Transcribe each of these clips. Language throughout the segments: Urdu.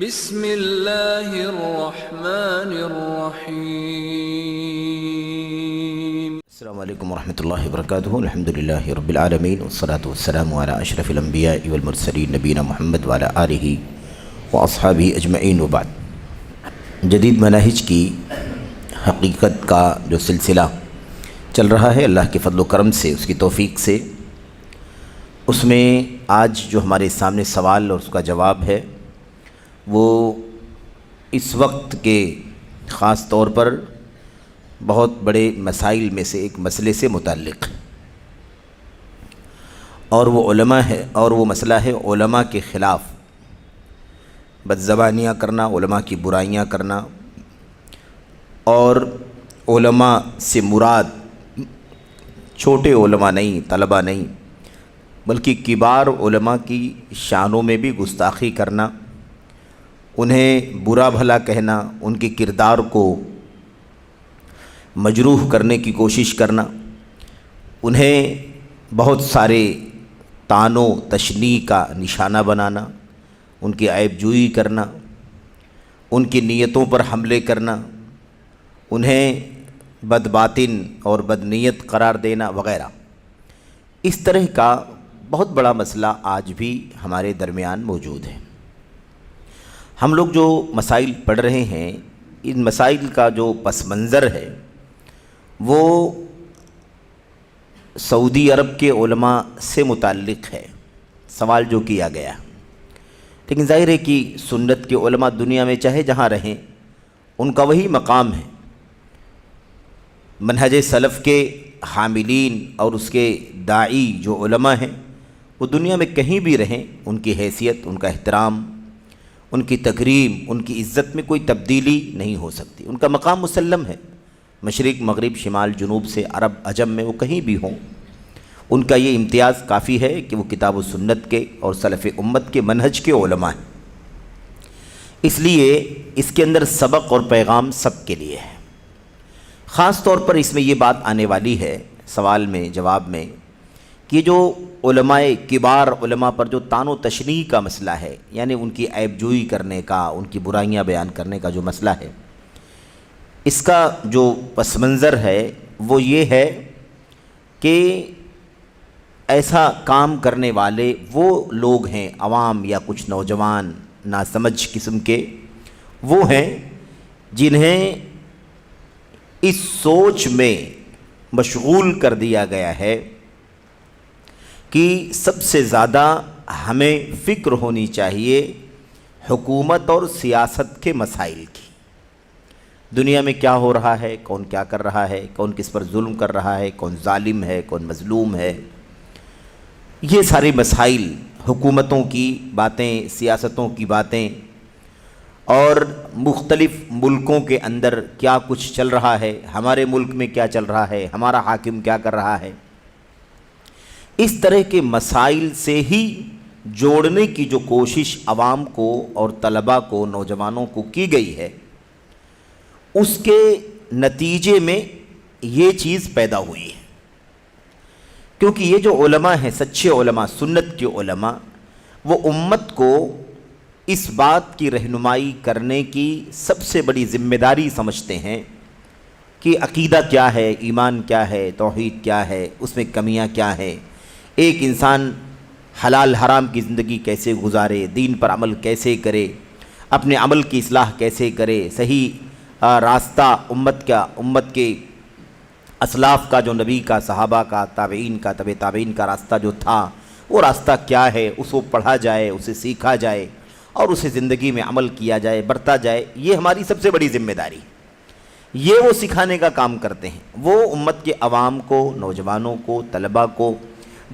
بسم اللہ الرحمن الرحیم۔ السلام علیکم ورحمۃ اللہ وبرکاتہ۔ الحمدللہ رب العالمین والصلاة والسلام علی اشرف الانبیاء والمرسلین نبینا محمد وعلی آلہ واصحابہ اجمعین وبعد۔ جدید مناہج کی حقیقت کا جو سلسلہ چل رہا ہے اللہ کے فضل و کرم سے، اس کی توفیق سے، اس میں آج جو ہمارے سامنے سوال اور اس کا جواب ہے وہ اس وقت کے خاص طور پر بہت بڑے مسائل میں سے ایک مسئلے سے متعلق ہے، اور وہ علماء ہے، اور وہ مسئلہ ہے علماء کے خلاف بدزبانیاں کرنا، علماء کی برائیاں کرنا، اور علماء سے مراد چھوٹے علماء نہیں، طلباء نہیں، بلکہ کبار علماء کی شانوں میں بھی گستاخی کرنا، انہیں برا بھلا کہنا، ان کے کردار کو مجروح کرنے کی کوشش کرنا، انہیں بہت سارے طعن و تشنیع کا نشانہ بنانا، ان کی عیب جوئی کرنا، ان کی نیتوں پر حملے کرنا، انہیں بد باطن اور بد نیت قرار دینا وغیرہ، اس طرح کا بہت بڑا مسئلہ آج بھی ہمارے درمیان موجود ہے۔ ہم لوگ جو مسائل پڑھ رہے ہیں، ان مسائل کا جو پس منظر ہے وہ سعودی عرب کے علماء سے متعلق ہے، سوال جو کیا گیا، لیکن ظاہر ہے کہ سنت کے علماء دنیا میں چاہے جہاں رہیں ان کا وہی مقام ہے۔ منہج سلف کے حاملین اور اس کے داعی جو علماء ہیں وہ دنیا میں کہیں بھی رہیں، ان کی حیثیت، ان کا احترام، ان کی تکریم، ان کی عزت میں کوئی تبدیلی نہیں ہو سکتی، ان کا مقام مسلم ہے۔ مشرق، مغرب، شمال، جنوب سے، عرب، عجم میں وہ کہیں بھی ہوں، ان کا یہ امتیاز کافی ہے کہ وہ کتاب و سنت کے اور سلف امت کے منہج کے علماء ہیں، اس لیے اس کے اندر سبق اور پیغام سب کے لیے ہے۔ خاص طور پر اس میں یہ بات آنے والی ہے سوال میں، جواب میں، کہ جو علماء کبار علماء پر جو طعن و تشنیع کا مسئلہ ہے، یعنی ان کی عیب جوئی کرنے کا، ان کی برائیاں بیان کرنے کا جو مسئلہ ہے، اس کا جو پس منظر ہے وہ یہ ہے کہ ایسا کام کرنے والے وہ لوگ ہیں، عوام یا کچھ نوجوان ناسمجھ قسم کے، وہ ہیں جنہیں اس سوچ میں مشغول کر دیا گیا ہے کہ سب سے زیادہ ہمیں فکر ہونی چاہیے حکومت اور سیاست کے مسائل کی۔ دنیا میں کیا ہو رہا ہے، کون کیا کر رہا ہے، کون کس پر ظلم کر رہا ہے، کون ظالم ہے، کون مظلوم ہے، یہ سارے مسائل، حکومتوں کی باتیں، سیاستوں کی باتیں، اور مختلف ملکوں کے اندر کیا کچھ چل رہا ہے، ہمارے ملک میں کیا چل رہا ہے، ہمارا حاکم کیا کر رہا ہے، اس طرح کے مسائل سے ہی جوڑنے کی جو کوشش عوام کو اور طلباء کو، نوجوانوں کو کی گئی ہے، اس کے نتیجے میں یہ چیز پیدا ہوئی ہے۔ کیونکہ یہ جو علماء ہیں، سچے علماء، سنت کے علماء، وہ امت کو اس بات کی رہنمائی کرنے کی سب سے بڑی ذمہ داری سمجھتے ہیں کہ عقیدہ کیا ہے، ایمان کیا ہے، توحید کیا ہے، اس میں کمیاں کیا ہیں، ایک انسان حلال حرام کی زندگی کیسے گزارے، دین پر عمل کیسے کرے، اپنے عمل کی اصلاح کیسے کرے، صحیح راستہ امت کے اسلاف کا، جو نبی کا، صحابہ کا، تابعین کا، تبع تابعین کا راستہ جو تھا، وہ راستہ کیا ہے، اس کو پڑھا جائے، اسے سیکھا جائے اور اسے زندگی میں عمل کیا جائے، برتا جائے، یہ ہماری سب سے بڑی ذمہ داری ہے۔ یہ وہ سکھانے کا کام کرتے ہیں، وہ امت کے عوام کو، نوجوانوں کو، طلباء کو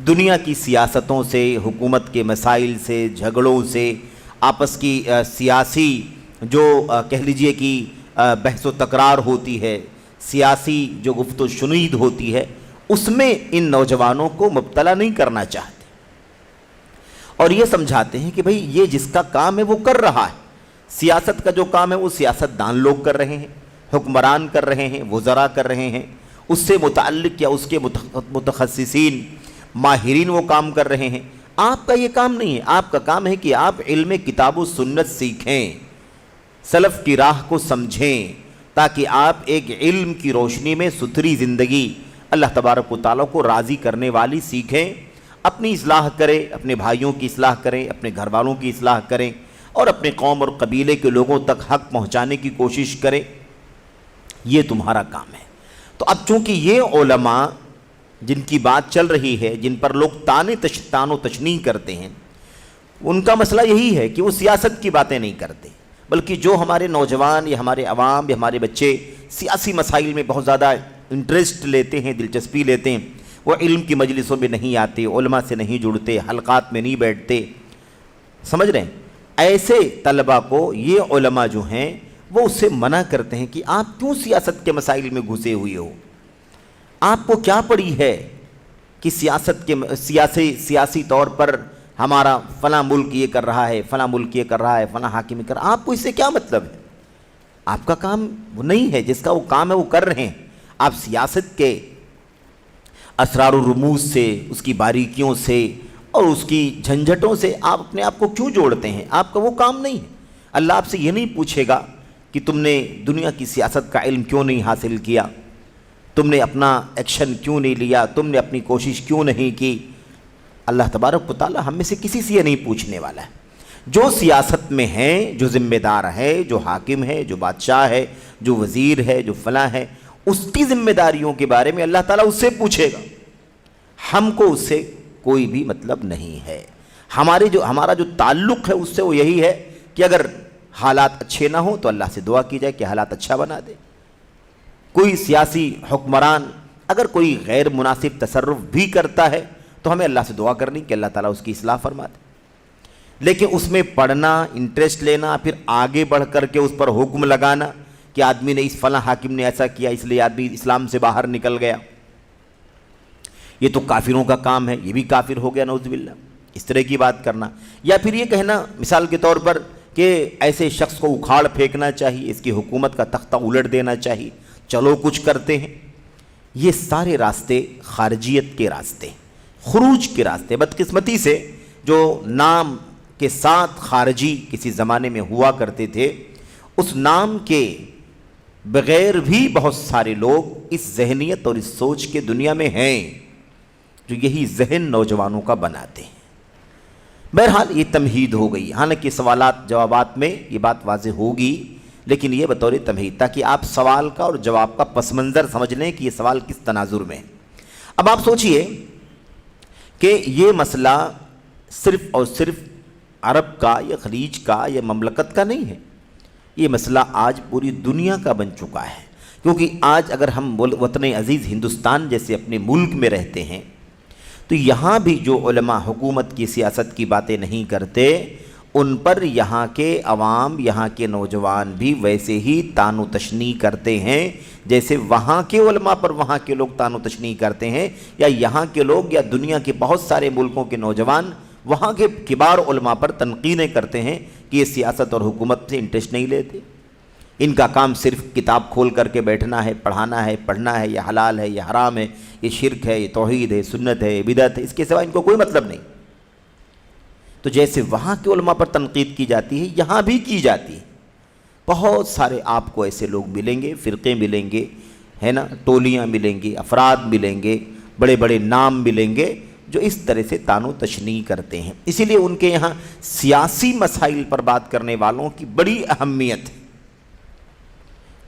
دنیا کی سیاستوں سے، حکومت کے مسائل سے، جھگڑوں سے، آپس کی سیاسی جو کہہ لیجئے کہ بحث و تکرار ہوتی ہے، سیاسی جو گفت و شنید ہوتی ہے، اس میں ان نوجوانوں کو مبتلا نہیں کرنا چاہتے، اور یہ سمجھاتے ہیں کہ بھئی یہ جس کا کام ہے وہ کر رہا ہے، سیاست کا جو کام ہے وہ سیاست دان لوگ کر رہے ہیں، حکمران کر رہے ہیں، وزراء کر رہے ہیں، اس سے متعلق یا اس کے متخصصین، ماہرین وہ کام کر رہے ہیں، آپ کا یہ کام نہیں ہے. آپ کا کام ہے کہ آپ علم کتاب و سنت سیکھیں، سلف کی راہ کو سمجھیں، تاکہ آپ ایک علم کی روشنی میں ستھری زندگی اللہ تبارک و تعالیٰ کو راضی کرنے والی سیکھیں. اپنی اصلاح کریں، اپنے بھائیوں کی اصلاح کریں، اپنے گھر والوں کی اصلاح کریں، اور اپنے قوم اور قبیلے کے لوگوں تک حق پہنچانے کی کوشش کریں. یہ تمہارا کام ہے. تو اب چونکہ یہ علماء جن کی بات چل رہی ہے، جن پر لوگ تان و تشنیع کرتے ہیں، ان کا مسئلہ یہی ہے کہ وہ سیاست کی باتیں نہیں کرتے، بلکہ جو ہمارے نوجوان یا ہمارے عوام یا ہمارے بچے سیاسی مسائل میں بہت زیادہ انٹرسٹ لیتے ہیں، دلچسپی لیتے ہیں، وہ علم کی مجلسوں میں نہیں آتے، علماء سے نہیں جڑتے، حلقات میں نہیں بیٹھتے. سمجھ رہے ہیں؟ ایسے طلبہ کو یہ علماء جو ہیں وہ اس سے منع کرتے ہیں کہ آپ کیوں سیاست کے مسائل میں گھسے ہوئے ہو؟ آپ کو کیا پڑی ہے کہ سیاست کے سیاسی طور پر ہمارا فلاں ملک یہ کر رہا ہے، فلاں ملک یہ کر رہا ہے، فلاں حاکم یہ کر رہا ہے؟ آپ کو اس سے کیا مطلب ہے؟ آپ کا کام وہ نہیں ہے، جس کا وہ کام ہے وہ کر رہے ہیں. آپ سیاست کے اسرار و رموز سے، اس کی باریکیوں سے اور اس کی جھنجھٹوں سے آپ اپنے آپ کو کیوں جوڑتے ہیں؟ آپ کا وہ کام نہیں ہے. اللہ آپ سے یہ نہیں پوچھے گا کہ تم نے دنیا کی سیاست کا علم کیوں نہیں حاصل کیا، تم نے اپنا ایکشن کیوں نہیں لیا، تم نے اپنی کوشش کیوں نہیں کی. اللہ تبارک و تعالیٰ ہم میں سے کسی سے یہ نہیں پوچھنے والا ہے. جو سیاست میں ہیں، جو ذمہ دار ہے، جو حاکم ہے، جو بادشاہ ہے، جو وزیر ہے، جو فلاں ہے، اس کی ذمہ داریوں کے بارے میں اللہ تعالیٰ اس سے پوچھے گا. ہم کو اس سے کوئی بھی مطلب نہیں ہے. ہمارا جو تعلق ہے اس سے وہ یہی ہے کہ اگر حالات اچھے نہ ہوں تو اللہ سے دعا کی جائے کہ حالات اچھا بنا دے. کوئی سیاسی حکمران اگر کوئی غیر مناسب تصرف بھی کرتا ہے تو ہمیں اللہ سے دعا کرنی کہ اللہ تعالیٰ اس کی اصلاح فرما دے. لیکن اس میں پڑھنا، انٹرسٹ لینا، پھر آگے بڑھ کر کے اس پر حکم لگانا کہ آدمی نے اس فلاں حاکم نے ایسا کیا اس لیے آدمی اسلام سے باہر نکل گیا، یہ تو کافروں کا کام ہے، یہ بھی کافر ہو گیا، نعوذ باللہ. اس طرح کی بات کرنا، یا پھر یہ کہنا مثال کے طور پر کہ ایسے شخص کو اکھاڑ پھینکنا چاہیے، اس کی حکومت کا تختہ الٹ دینا چاہیے، چلو کچھ کرتے ہیں. یہ سارے راستے خارجیت کے راستے، خروج کے راستے. بدقسمتی سے جو نام کے ساتھ خارجی کسی زمانے میں ہوا کرتے تھے، اس نام کے بغیر بھی بہت سارے لوگ اس ذہنیت اور اس سوچ کے دنیا میں ہیں جو یہی ذہن نوجوانوں کا بناتے ہیں. بہرحال یہ تمہید ہو گئی. حالانکہ سوالات جوابات میں یہ بات واضح ہوگی، لیکن یہ بطور تمہید تاکہ آپ سوال کا اور جواب کا پس منظر سمجھ لیں کہ یہ سوال کس تناظر میں ہے. اب آپ سوچئے کہ یہ مسئلہ صرف اور صرف عرب کا یا خلیج کا یا مملکت کا نہیں ہے. یہ مسئلہ آج پوری دنیا کا بن چکا ہے. کیونکہ آج اگر ہم وطن عزیز ہندوستان جیسے اپنے ملک میں رہتے ہیں تو یہاں بھی جو علماء حکومت کی سیاست کی باتیں نہیں کرتے، ان پر یہاں کے عوام، یہاں کے نوجوان بھی ویسے ہی طعن و تشنیع کرتے ہیں جیسے وہاں کے علماء پر وہاں کے لوگ طعن و تشنیع کرتے ہیں، یا یہاں کے لوگ یا دنیا کے بہت سارے ملکوں کے نوجوان وہاں کے کبار علماء پر تنقیدیں کرتے ہیں کہ یہ سیاست اور حکومت سے انٹرسٹ نہیں لیتے، ان کا کام صرف کتاب کھول کر کے بیٹھنا ہے، پڑھانا ہے، پڑھنا ہے، یہ حلال ہے، یہ حرام ہے، یہ شرک ہے، یہ توحید ہے، سنت ہے، یہ بدعت ہے، اس کے سوا ان کو کوئی مطلب نہیں. تو جیسے وہاں کے علماء پر تنقید کی جاتی ہے، یہاں بھی کی جاتی ہے. بہت سارے آپ کو ایسے لوگ ملیں گے، فرقے ملیں گے، ہے نا، ٹولیاں ملیں گی، افراد ملیں گے، بڑے بڑے نام ملیں گے جو اس طرح سے طعن و تشنیع کرتے ہیں. اسی لیے ان کے یہاں سیاسی مسائل پر بات کرنے والوں کی بڑی اہمیت ہے.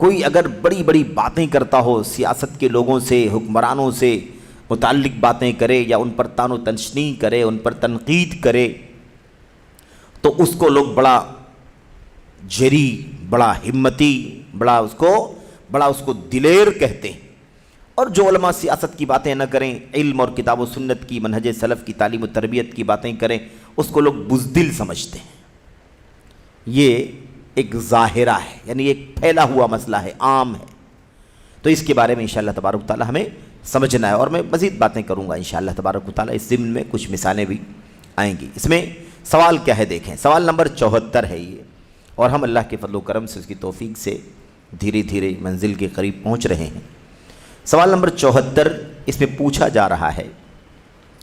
کوئی اگر بڑی بڑی باتیں کرتا ہو، سیاست کے لوگوں سے، حکمرانوں سے متعلق باتیں کرے یا ان پر طعن و تشنیع کرے، ان پر تنقید کرے، تو اس کو لوگ بڑا جری، بڑا ہمتی، بڑا اس کو دلیر کہتے ہیں. اور جو علماء سیاست کی باتیں نہ کریں، علم اور کتاب و سنت کی، منہج سلف کی تعلیم و تربیت کی باتیں کریں، اس کو لوگ بزدل سمجھتے ہیں. یہ ایک ظاہرہ ہے، یعنی ایک پھیلا ہوا مسئلہ ہے، عام ہے. تو اس کے بارے میں انشاءاللہ تبارک و تعالی ہمیں سمجھنا ہے، اور میں مزید باتیں کروں گا انشاءاللہ تبارک و تعالی. اس ضمن میں کچھ مثالیں بھی آئیں گی. اس میں سوال کیا ہے دیکھیں، سوال نمبر 74 ہے یہ، اور ہم اللہ کے فضل و کرم سے، اس کی توفیق سے دھیرے دھیرے منزل کے قریب پہنچ رہے ہیں. سوال نمبر 74 اس میں پوچھا جا رہا ہے،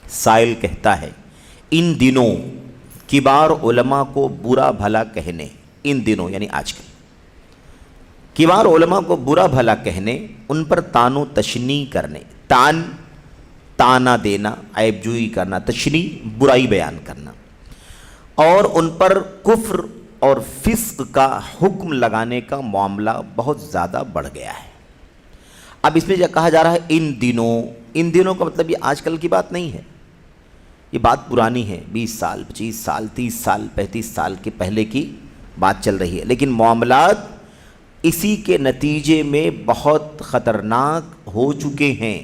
سائل کہتا ہے ان دنوں کبار علماء کو برا بھلا کہنے، ان دنوں یعنی آج کل کبار علماء کو برا بھلا کہنے، ان پر تان و تشنیع کرنے، تانا دینا، عیب جوئی کرنا، تشنیع برائی بیان کرنا، اور ان پر کفر اور فسق کا حکم لگانے کا معاملہ بہت زیادہ بڑھ گیا ہے۔ اب اس میں جو کہا جا رہا ہے ان دنوں کا مطلب یہ آج کل کی بات نہیں ہے، یہ بات پرانی ہے، 20 سال 25 سال 30 سال 35 سال کے پہلے کی بات چل رہی ہے، لیکن معاملات اسی کے نتیجے میں بہت خطرناک ہو چکے ہیں۔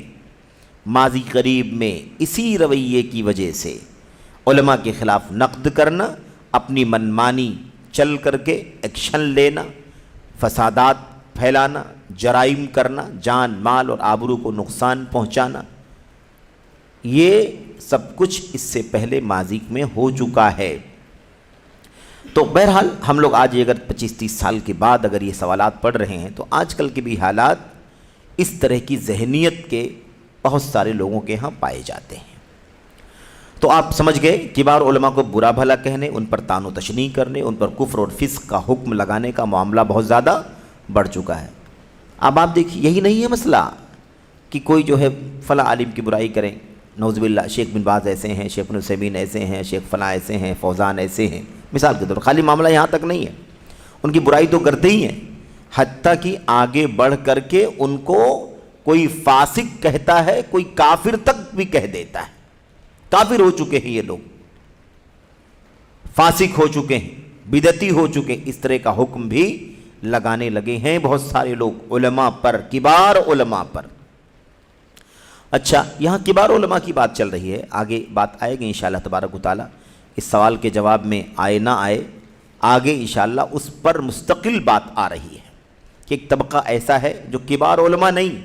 ماضی قریب میں اسی رویے کی وجہ سے علماء کے خلاف نقد کرنا، اپنی منمانی چل کر کے ایکشن لینا، فسادات پھیلانا، جرائم کرنا، جان مال اور آبرو کو نقصان پہنچانا، یہ سب کچھ اس سے پہلے ماضی میں ہو چکا ہے۔ تو بہرحال ہم لوگ آج اگر 25-30 سال کے بعد اگر یہ سوالات پڑھ رہے ہیں تو آج کل کے بھی حالات اس طرح کی ذہنیت کے بہت سارے لوگوں کے ہاں پائے جاتے ہیں۔ تو آپ سمجھ گئے، کبار علماء کو برا بھلا کہنے، ان پر تان و تشنیع کرنے، ان پر کفر اور فسق کا حکم لگانے کا معاملہ بہت زیادہ بڑھ چکا ہے۔ اب آپ دیکھیے، یہی نہیں ہے مسئلہ کہ کوئی جو ہے فلاں عالم کی برائی کریں، نعوذ باللہ شیخ بن باز ایسے ہیں، شیخ ابن عثیمین ایسے ہیں، شیخ فلاں ایسے ہیں، فوزان ایسے ہیں، مثال کے طور پر خالی معاملہ یہاں تک نہیں ہے، ان کی برائی تو کرتے ہی ہیں، حتیٰ کہ آگے بڑھ کر کے ان کو کوئی فاسق کہتا ہے، کوئی کافر تک بھی کہہ دیتا ہے۔ کافر ہو چکے ہیں یہ لوگ، فاسق ہو چکے ہیں، بدعتی ہو چکے ہیں، اس طرح کا حکم بھی لگانے لگے ہیں بہت سارے لوگ علماء پر، کبار علماء پر۔ اچھا، یہاں کبار علماء کی بات چل رہی ہے، آگے بات آئے گی انشاءاللہ تبارک و تعالی، اس سوال کے جواب میں آئے نہ آئے، آگے انشاءاللہ اس پر مستقل بات آ رہی ہے کہ ایک طبقہ ایسا ہے جو کبار علماء نہیں،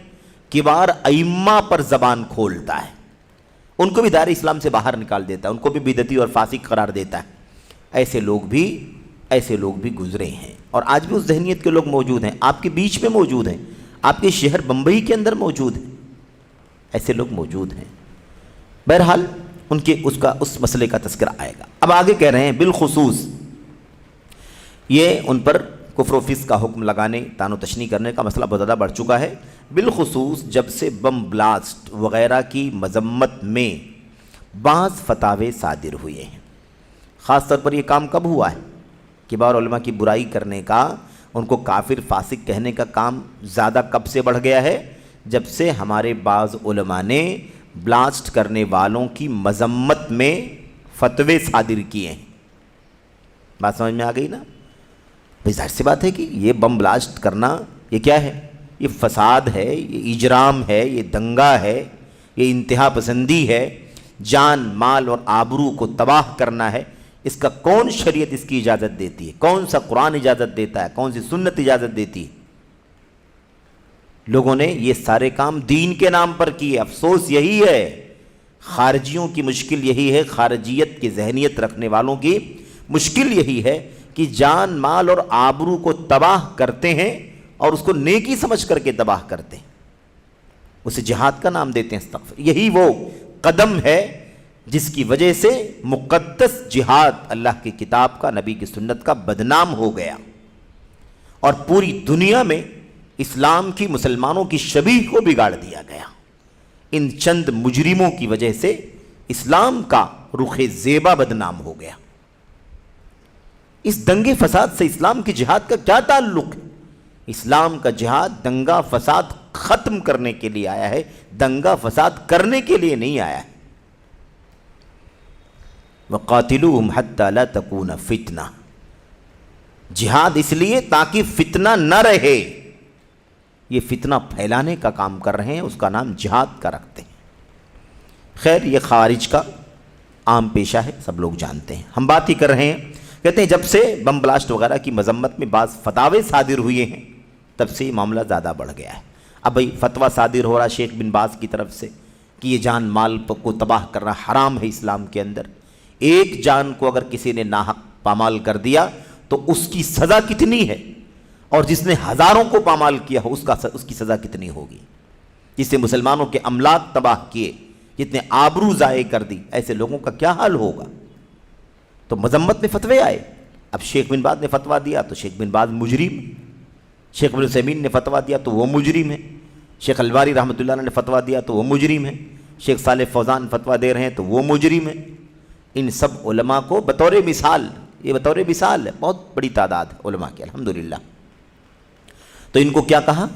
کبار ائمہ پر زبان کھولتا ہے، ان کو بھی دائرہ اسلام سے باہر نکال دیتا ہے، ان کو بھی بدعتی اور فاسق قرار دیتا ہے۔ ایسے لوگ بھی گزرے ہیں، اور آج بھی اس ذہنیت کے لوگ موجود ہیں، آپ کے بیچ میں موجود ہیں، آپ کے شہر بمبئی کے اندر موجود ہیں، ایسے لوگ موجود ہیں۔ بہرحال ان کے اس مسئلے کا تذکرہ آئے گا۔ اب آگے کہہ رہے ہیں بالخصوص یہ ان پر کفر و فسق کا حکم لگانے، تان و تشنیع کرنے کا مسئلہ بہت زیادہ بڑھ چکا ہے، بالخصوص جب سے بم بلاسٹ وغیرہ کی مذمت میں بعض فتاوے صادر ہوئے ہیں۔ خاص طور پر یہ کام کب ہوا ہے؟ کبار علماء کی برائی کرنے کا، ان کو کافر فاسق کہنے کا کام زیادہ کب سے بڑھ گیا ہے؟ جب سے ہمارے بعض علماء نے بلاسٹ کرنے والوں کی مذمت میں فتوے صادر کیے ہیں۔ بات سمجھ میں آ گئی نا؟ بھئی ظاہر سی بات ہے کہ یہ بم بلاسٹ کرنا یہ کیا ہے؟ یہ فساد ہے، یہ اجرام ہے، یہ دنگا ہے، یہ انتہا پسندی ہے، جان مال اور آبرو کو تباہ کرنا ہے۔ اس کا کون شریعت اس کی اجازت دیتی ہے؟ کون سا قرآن اجازت دیتا ہے؟ کون سی سنت اجازت دیتی ہے؟ لوگوں نے یہ سارے کام دین کے نام پر کیے۔ افسوس یہی ہے، خارجیوں کی مشکل یہی ہے، خارجیت کی ذہنیت رکھنے والوں کی مشکل یہی ہے کہ جان مال اور آبرو کو تباہ کرتے ہیں اور اس کو نیکی سمجھ کر کے تباہ کرتے ہیں، اسے جہاد کا نام دیتے ہیں۔ استغفر، یہی وہ قدم ہے جس کی وجہ سے مقدس جہاد اللہ کی کتاب کا، نبی کی سنت کا بدنام ہو گیا، اور پوری دنیا میں اسلام کی، مسلمانوں کی شبیہ کو بگاڑ دیا گیا۔ ان چند مجرموں کی وجہ سے اسلام کا رخ زیبا بدنام ہو گیا۔ اس دنگے فساد سے اسلام کی جہاد کا کیا تعلق ہے؟ اسلام کا جہاد دنگا فساد ختم کرنے کے لیے آیا ہے، دنگا فساد کرنے کے لیے نہیں آیا ہے۔ وَقَاتِلُوهُمْ حَتَّى لَا تَكُونَ فِتْنَةٌ، جہاد اس لیے تاکہ فتنہ نہ رہے۔ یہ فتنہ پھیلانے کا کام کر رہے ہیں، اس کا نام جہاد کا رکھتے ہیں۔ خیر، یہ خارج کا عام پیشہ ہے، سب لوگ جانتے ہیں۔ ہم بات ہی کر رہے ہیں، کہتے ہیں جب سے بم بلاسٹ وغیرہ کی مذمت میں بعض فتاوے صادر ہوئے ہیں، تب سے یہ معاملہ زیادہ بڑھ گیا ہے۔ اب بھئی فتویٰ صادر ہو رہا شیخ بن باز کی طرف سے کہ یہ جان مال کو تباہ کرنا حرام ہے اسلام کے اندر، ایک جان کو اگر کسی نے ناحق پامال کر دیا تو اس کی سزا کتنی ہے، اور جس نے ہزاروں کو پامال کیا ہو اس کی سزا کتنی ہوگی، جس سے مسلمانوں کے املاک تباہ کیے، جتنے آبرو ضائع کر دی، ایسے لوگوں کا کیا حال ہوگا؟ تو مذمت میں فتوے آئے. اب شیخ بن باز نے فتویٰ دیا تو شیخ بن باز مجرم، شیخ ابن عثیمین نے فتویٰ دیا تو وہ مجرم ہے، شیخ البانی رحمۃ اللہ علیہ نے فتویٰ دیا تو وہ مجرم ہے، شیخ صالح فوزان فتویٰ دے رہے ہیں تو وہ مجرم ہے. ان سب علماء کو بطور مثال، یہ بطور مثال ہے، بہت بڑی تعداد ہے علماء کی الحمدللہ. تو ان کو کیا کہا؟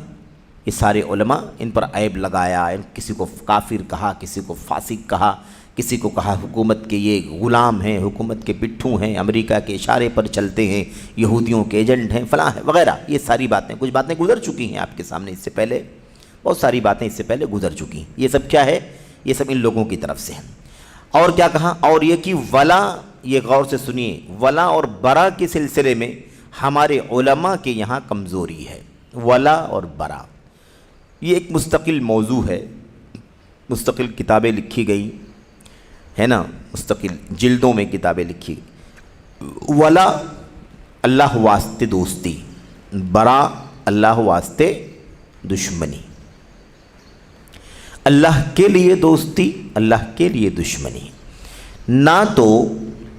یہ سارے علماء، ان پر عیب لگایا، کسی کو کافر کہا، کسی کو فاسق کہا، کسی کو کہا حکومت کے یہ غلام ہیں، حکومت کے پٹھوں ہیں، امریکہ کے اشارے پر چلتے ہیں، یہودیوں کے ایجنٹ ہیں، فلاں ہے وغیرہ. یہ ساری باتیں، کچھ باتیں گزر چکی ہیں آپ کے سامنے، اس سے پہلے بہت ساری باتیں اس سے پہلے گزر چکی ہیں. یہ سب کیا ہے؟ یہ سب ان لوگوں کی طرف سے ہیں. اور کیا کہا؟ اور یہ کہ ولا، یہ غور سے سنیے، ولا اور برا کے سلسلے میں ہمارے علماء کے یہاں کمزوری ہے. ولا اور برا یہ ایک مستقل موضوع ہے، مستقل کتابیں لکھی گئی ہے نا، مستقل جلدوں میں کتابیں لکھی گئی. ولا اللہ واسطے دوستی، برا اللہ واسطے دشمنی. اللہ کے لیے دوستی، اللہ کے لیے دشمنی. نہ تو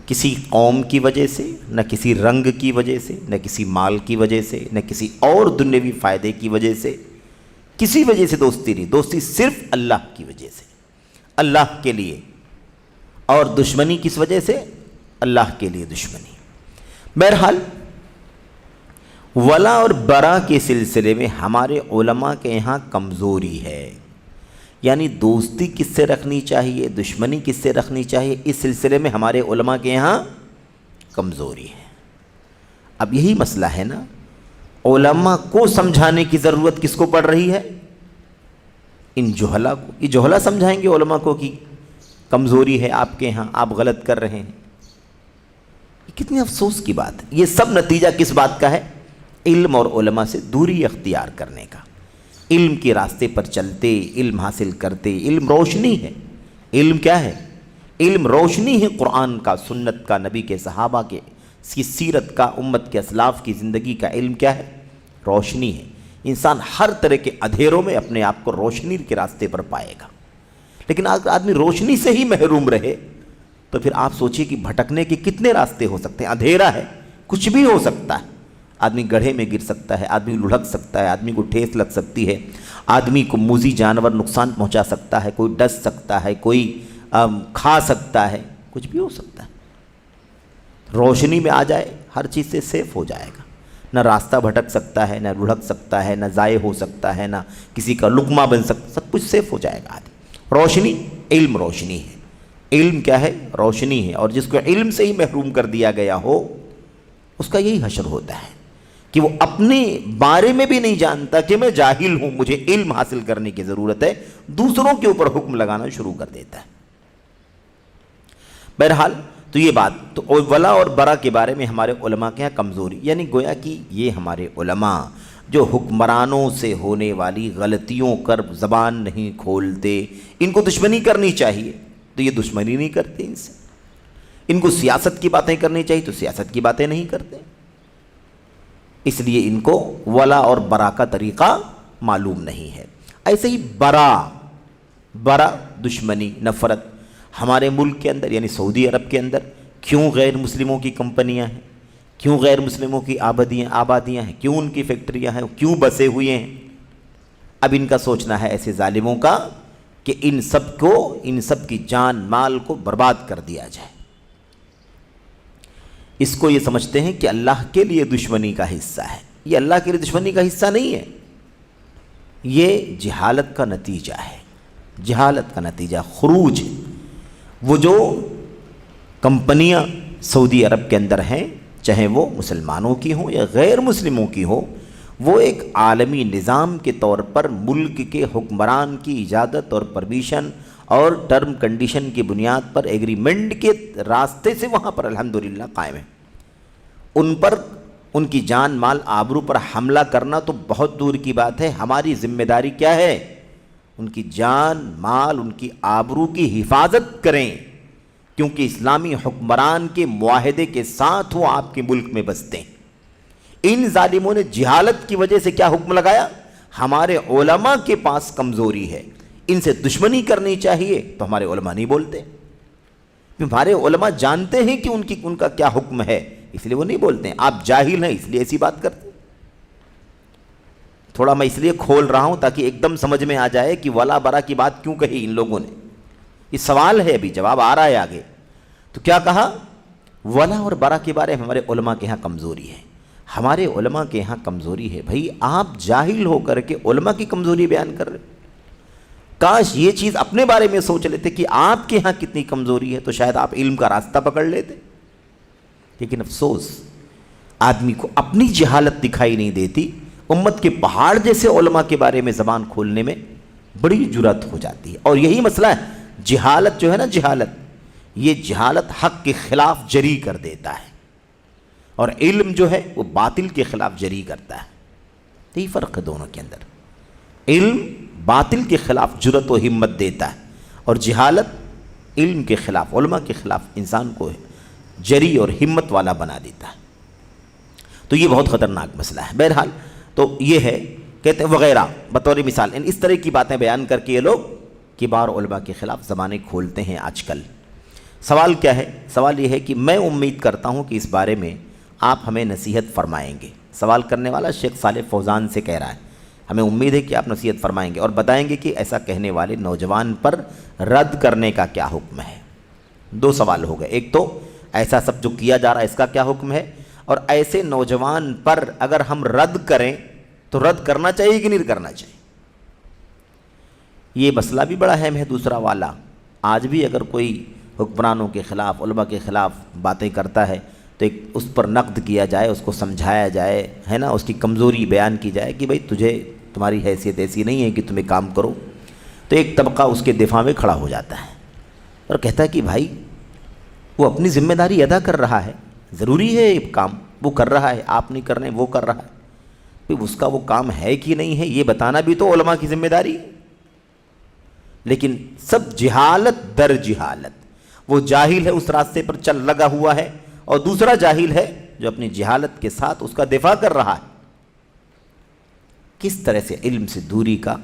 کسی قوم کی وجہ سے، نہ کسی رنگ کی وجہ سے، نہ کسی مال کی وجہ سے، نہ کسی اور دنیوی فائدے کی وجہ سے، کسی وجہ سے دوستی نہیں. دوستی صرف اللہ کی وجہ سے، اللہ کے لیے. اور دشمنی کس وجہ سے؟ اللہ کے لیے دشمنی. بہرحال ولا اور برا کے سلسلے میں ہمارے علماء کے یہاں کمزوری ہے. یعنی دوستی کس سے رکھنی چاہیے، دشمنی کس سے رکھنی چاہیے، اس سلسلے میں ہمارے علماء کے یہاں کمزوری ہے. اب یہی مسئلہ ہے نا، علماء کو سمجھانے کی ضرورت کس کو پڑ رہی ہے؟ ان جہلا کو. یہ جہلا سمجھائیں گے علماء کو کہ کمزوری ہے آپ کے یہاں، آپ غلط کر رہے ہیں. یہ کتنی افسوس کی بات ہے. یہ سب نتیجہ کس بات کا ہے؟ علم اور علماء سے دوری اختیار کرنے کا. علم کے راستے پر چلتے، علم حاصل کرتے. علم روشنی ہے. علم کیا ہے؟ علم روشنی ہے، قرآن کا، سنت کا، نبی کے صحابہ کے کی سیرت کا، امت کے اسلاف کی زندگی کا. علم کیا ہے؟ روشنی ہے. انسان ہر طرح کے اندھیروں میں اپنے آپ کو روشنی کے راستے پر پائے گا. لیکن اگر آدمی روشنی سے ہی محروم رہے تو پھر آپ سوچئے کہ بھٹکنے کے کتنے راستے ہو سکتے ہیں. اندھیرا ہے، کچھ بھی ہو سکتا ہے. آدمی گڑھے میں گر سکتا ہے، آدمی لڑھک سکتا ہے، آدمی کو ٹھیس لگ سکتی ہے، آدمی کو موذی جانور نقصان پہنچا سکتا ہے، کوئی ڈس سکتا ہے، کوئی کھا سکتا ہے، کچھ بھی ہو سکتا ہے. روشنی میں آ جائے ہر چیز سے سیف ہو جائے گا. نہ راستہ بھٹک سکتا ہے، نہ لڑھک سکتا ہے، نہ ضائع ہو سکتا ہے، نہ کسی کا لقمہ بن سکتا، سب کچھ سیف ہو جائے گا. آدمی روشنی، علم روشنی ہے. علم کیا ہے؟ روشنی ہے. اور جس کو علم سے ہی محروم کر دیا گیا ہو اس کا یہی حشر ہوتا ہے کہ وہ اپنے بارے میں بھی نہیں جانتا کہ میں جاہل ہوں، مجھے علم حاصل کرنے کی ضرورت ہے، دوسروں کے اوپر حکم لگانا شروع کر دیتا ہے. بہرحال تو یہ بات تو ولا اور برا کے بارے میں ہمارے علماء کے یہاں کمزوری، یعنی گویا کہ یہ ہمارے علماء جو حکمرانوں سے ہونے والی غلطیوں کر زبان نہیں کھولتے، ان کو دشمنی کرنی چاہیے تو یہ دشمنی نہیں کرتے ان سے. ان کو سیاست کی باتیں کرنی چاہیے تو سیاست کی باتیں نہیں کرتے. اس لیے ان کو ولا اور برا کا طریقہ معلوم نہیں ہے. ایسے ہی برا دشمنی، نفرت. ہمارے ملک کے اندر یعنی سعودی عرب کے اندر کیوں غیر مسلموں کی کمپنیاں ہیں، کیوں غیر مسلموں کی آبادیاں ہیں، کیوں ان کی فیکٹریاں ہیں، کیوں بسے ہوئے ہیں؟ اب ان کا سوچنا ہے ایسے ظالموں کا کہ ان سب کی جان مال کو برباد کر دیا جائے. اس کو یہ سمجھتے ہیں کہ اللہ کے لیے دشمنی کا حصہ ہے. یہ اللہ کے لیے دشمنی کا حصہ نہیں ہے، یہ جہالت کا نتیجہ ہے. جہالت کا نتیجہ، خروج. وہ جو کمپنیاں سعودی عرب کے اندر ہیں، چاہے وہ مسلمانوں کی ہوں یا غیر مسلموں کی ہوں، وہ ایک عالمی نظام کے طور پر ملک کے حکمران کی اجازت اور پرمیشن اور ٹرم کنڈیشن کی بنیاد پر ایگریمنٹ کے راستے سے وہاں پر الحمدللہ قائم ہیں. ان پر ان کی جان مال آبرو پر حملہ کرنا تو بہت دور کی بات ہے. ہماری ذمہ داری کیا ہے؟ ان کی جان مال، ان کی آبرو کی حفاظت کریں، کیونکہ اسلامی حکمران کے معاہدے کے ساتھ وہ آپ کے ملک میں بستے ہیں. ان ظالموں نے جہالت کی وجہ سے کیا حکم لگایا؟ ہمارے علماء کے پاس کمزوری ہے، ان سے دشمنی کرنی چاہیے تو ہمارے علماء نہیں بولتے. ہمارے علماء جانتے ہیں کہ ان کا کیا حکم ہے، اس لیے وہ نہیں بولتے ہیں. آپ جاہل ہیں اس لیے ایسی بات کرتے ہیں. تھوڑا میں اس لیے کھول رہا ہوں تاکہ ایک دم سمجھ میں آ جائے کہ ولا برا کی بات کیوں کہی ان لوگوں نے. یہ سوال ہے، ابھی جواب آ رہا ہے آگے. تو کیا کہا؟ ولا اور برا کے بارے میں ہمارے علماء کے ہاں کمزوری ہے. ہمارے علماء کے ہاں کمزوری ہے. بھائی آپ جاہل ہو کر کے علماء کی کمزوری بیان کر رہے. کاش یہ چیز اپنے بارے میں سوچ لیتے کہ آپ کے ہاں کتنی کمزوری ہے تو شاید آپ علم کا راستہ پکڑ لیتے. لیکن افسوس آدمی کو اپنی جہالت دکھائی نہیں دیتی. امت کے پہاڑ جیسے علماء کے بارے میں زبان کھولنے میں بڑی جرات ہو جاتی ہے. اور یہی مسئلہ ہے، جہالت جو ہے نا، یہ جہالت حق کے خلاف جری کر دیتا ہے، اور علم جو ہے وہ باطل کے خلاف جری کرتا ہے. یہی فرق ہے دونوں کے اندر. علم باطل کے خلاف جرت و ہمت دیتا ہے، اور جہالت علم کے خلاف، علماء کے خلاف انسان کو جری اور ہمت والا بنا دیتا ہے. تو یہ بہت خطرناک مسئلہ ہے. بہرحال تو یہ ہے، کہتے ہیں وغیرہ بطور مثال اس طرح کی باتیں بیان کر کے یہ لوگ کبار علماء کے خلاف زبانیں کھولتے ہیں آج کل. سوال کیا ہے؟ سوال یہ ہے کہ میں امید کرتا ہوں کہ اس بارے میں آپ ہمیں نصیحت فرمائیں گے. سوال کرنے والا شیخ صالح فوزان سے کہہ رہا ہے ہمیں امید ہے کہ آپ نصیحت فرمائیں گے اور بتائیں گے کہ ایسا کہنے والے نوجوان پر رد کرنے کا کیا حکم ہے. دو سوال ہو گئے. ایک تو ایسا سب جو کیا جا رہا ہے اس کا کیا حکم ہے، اور ایسے نوجوان پر اگر ہم رد کریں تو رد کرنا چاہیے کہ نہیں کرنا چاہیے. یہ مسئلہ بھی بڑا اہم ہے. دوسرا والا، آج بھی اگر کوئی حکمرانوں کے خلاف، علماء کے خلاف باتیں کرتا ہے تو ایک اس پر نقد کیا جائے، اس کو سمجھایا جائے، ہے نا، اس کی کمزوری بیان کی جائے کہ بھائی تمہاری حیثیت ایسی نہیں ہے کہ تمہیں کام کرو. تو ایک طبقہ اس کے دفاع میں کھڑا ہو جاتا ہے اور کہتا ہے کہ بھائی وہ اپنی ذمہ داری ادا کر رہا ہے، ضروری ہے یہ کام وہ کر رہا ہے، آپ نہیں کر رہے ہیں، وہ کر رہا ہے. بھائی اس کا وہ کام ہے کہ نہیں ہے یہ بتانا بھی تو علماء کی ذمہ داری ہے. لیکن سب جہالت در جہالت، وہ جاہل ہے اس راستے پر چل لگا ہوا ہے، اور دوسرا جاہل ہے جو اپنی جہالت کے ساتھ اس کا دفاع کر رہا ہے. کس طرح سے علم سے دوری کا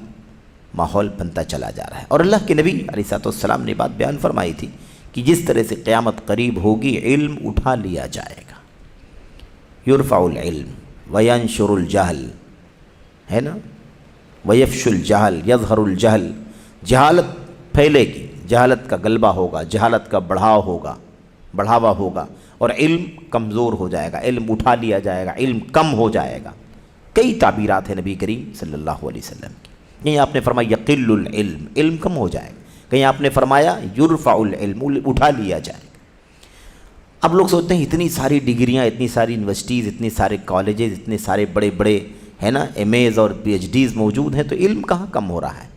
ماحول بنتا چلا جا رہا ہے. اور اللہ کے نبی علیہ السلام نے بات بیان فرمائی تھی کہ جس طرح سے قیامت قریب ہوگی علم اٹھا لیا جائے گا. یرفع العلم وینشر الجہل، ہے نا، ویفش الجہل یظہر الجہل. جہالت پھیلے گی، جہالت کا غلبہ ہوگا، جہالت کا بڑھاوا ہوگا، اور علم کمزور ہو جائے گا، علم اٹھا لیا جائے گا، علم کم ہو جائے گا. کئی تعبیرات ہیں نبی کریم صلی اللہ علیہ وسلم کی. کہیں آپ نے فرمایا یقل العلم، علم کم ہو جائے گا. کہیں آپ نے فرمایا یرفع العلم، اٹھا لیا جائے گا. اب لوگ سوچتے ہیں اتنی ساری ڈگریاں، اتنی ساری یونیورسٹیز، اتنے سارے کالجز، اتنے سارے بڑے بڑے، ہے نا، ایم ایز اور پی ایچ ڈیز موجود ہیں، تو علم کہاں کم ہو رہا ہے.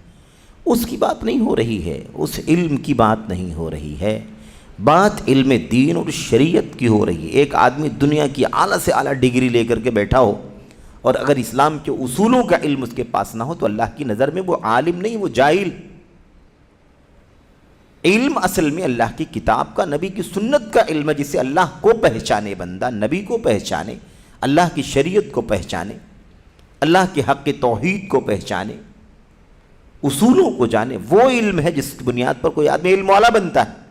اس کی بات نہیں ہو رہی ہے، اس علم کی بات نہیں ہو رہی ہے. بات علم دین اور شریعت کی ہو رہی ہے. ایک آدمی دنیا کی اعلیٰ سے اعلیٰ ڈگری لے کر کے بیٹھا ہو اور اگر اسلام کے اصولوں کا علم اس کے پاس نہ ہو تو اللہ کی نظر میں وہ عالم نہیں، وہ جاہل. علم اصل میں اللہ کی کتاب کا، نبی کی سنت کا علم ہے، جسے اللہ کو پہچانے بندہ، نبی کو پہچانے، اللہ کی شریعت کو پہچانے، اللہ کے حق توحید کو پہچانے، اصولوں کو جانے. وہ علم ہے جس کی بنیاد پر کوئی آدمی علم والا بنتا ہے.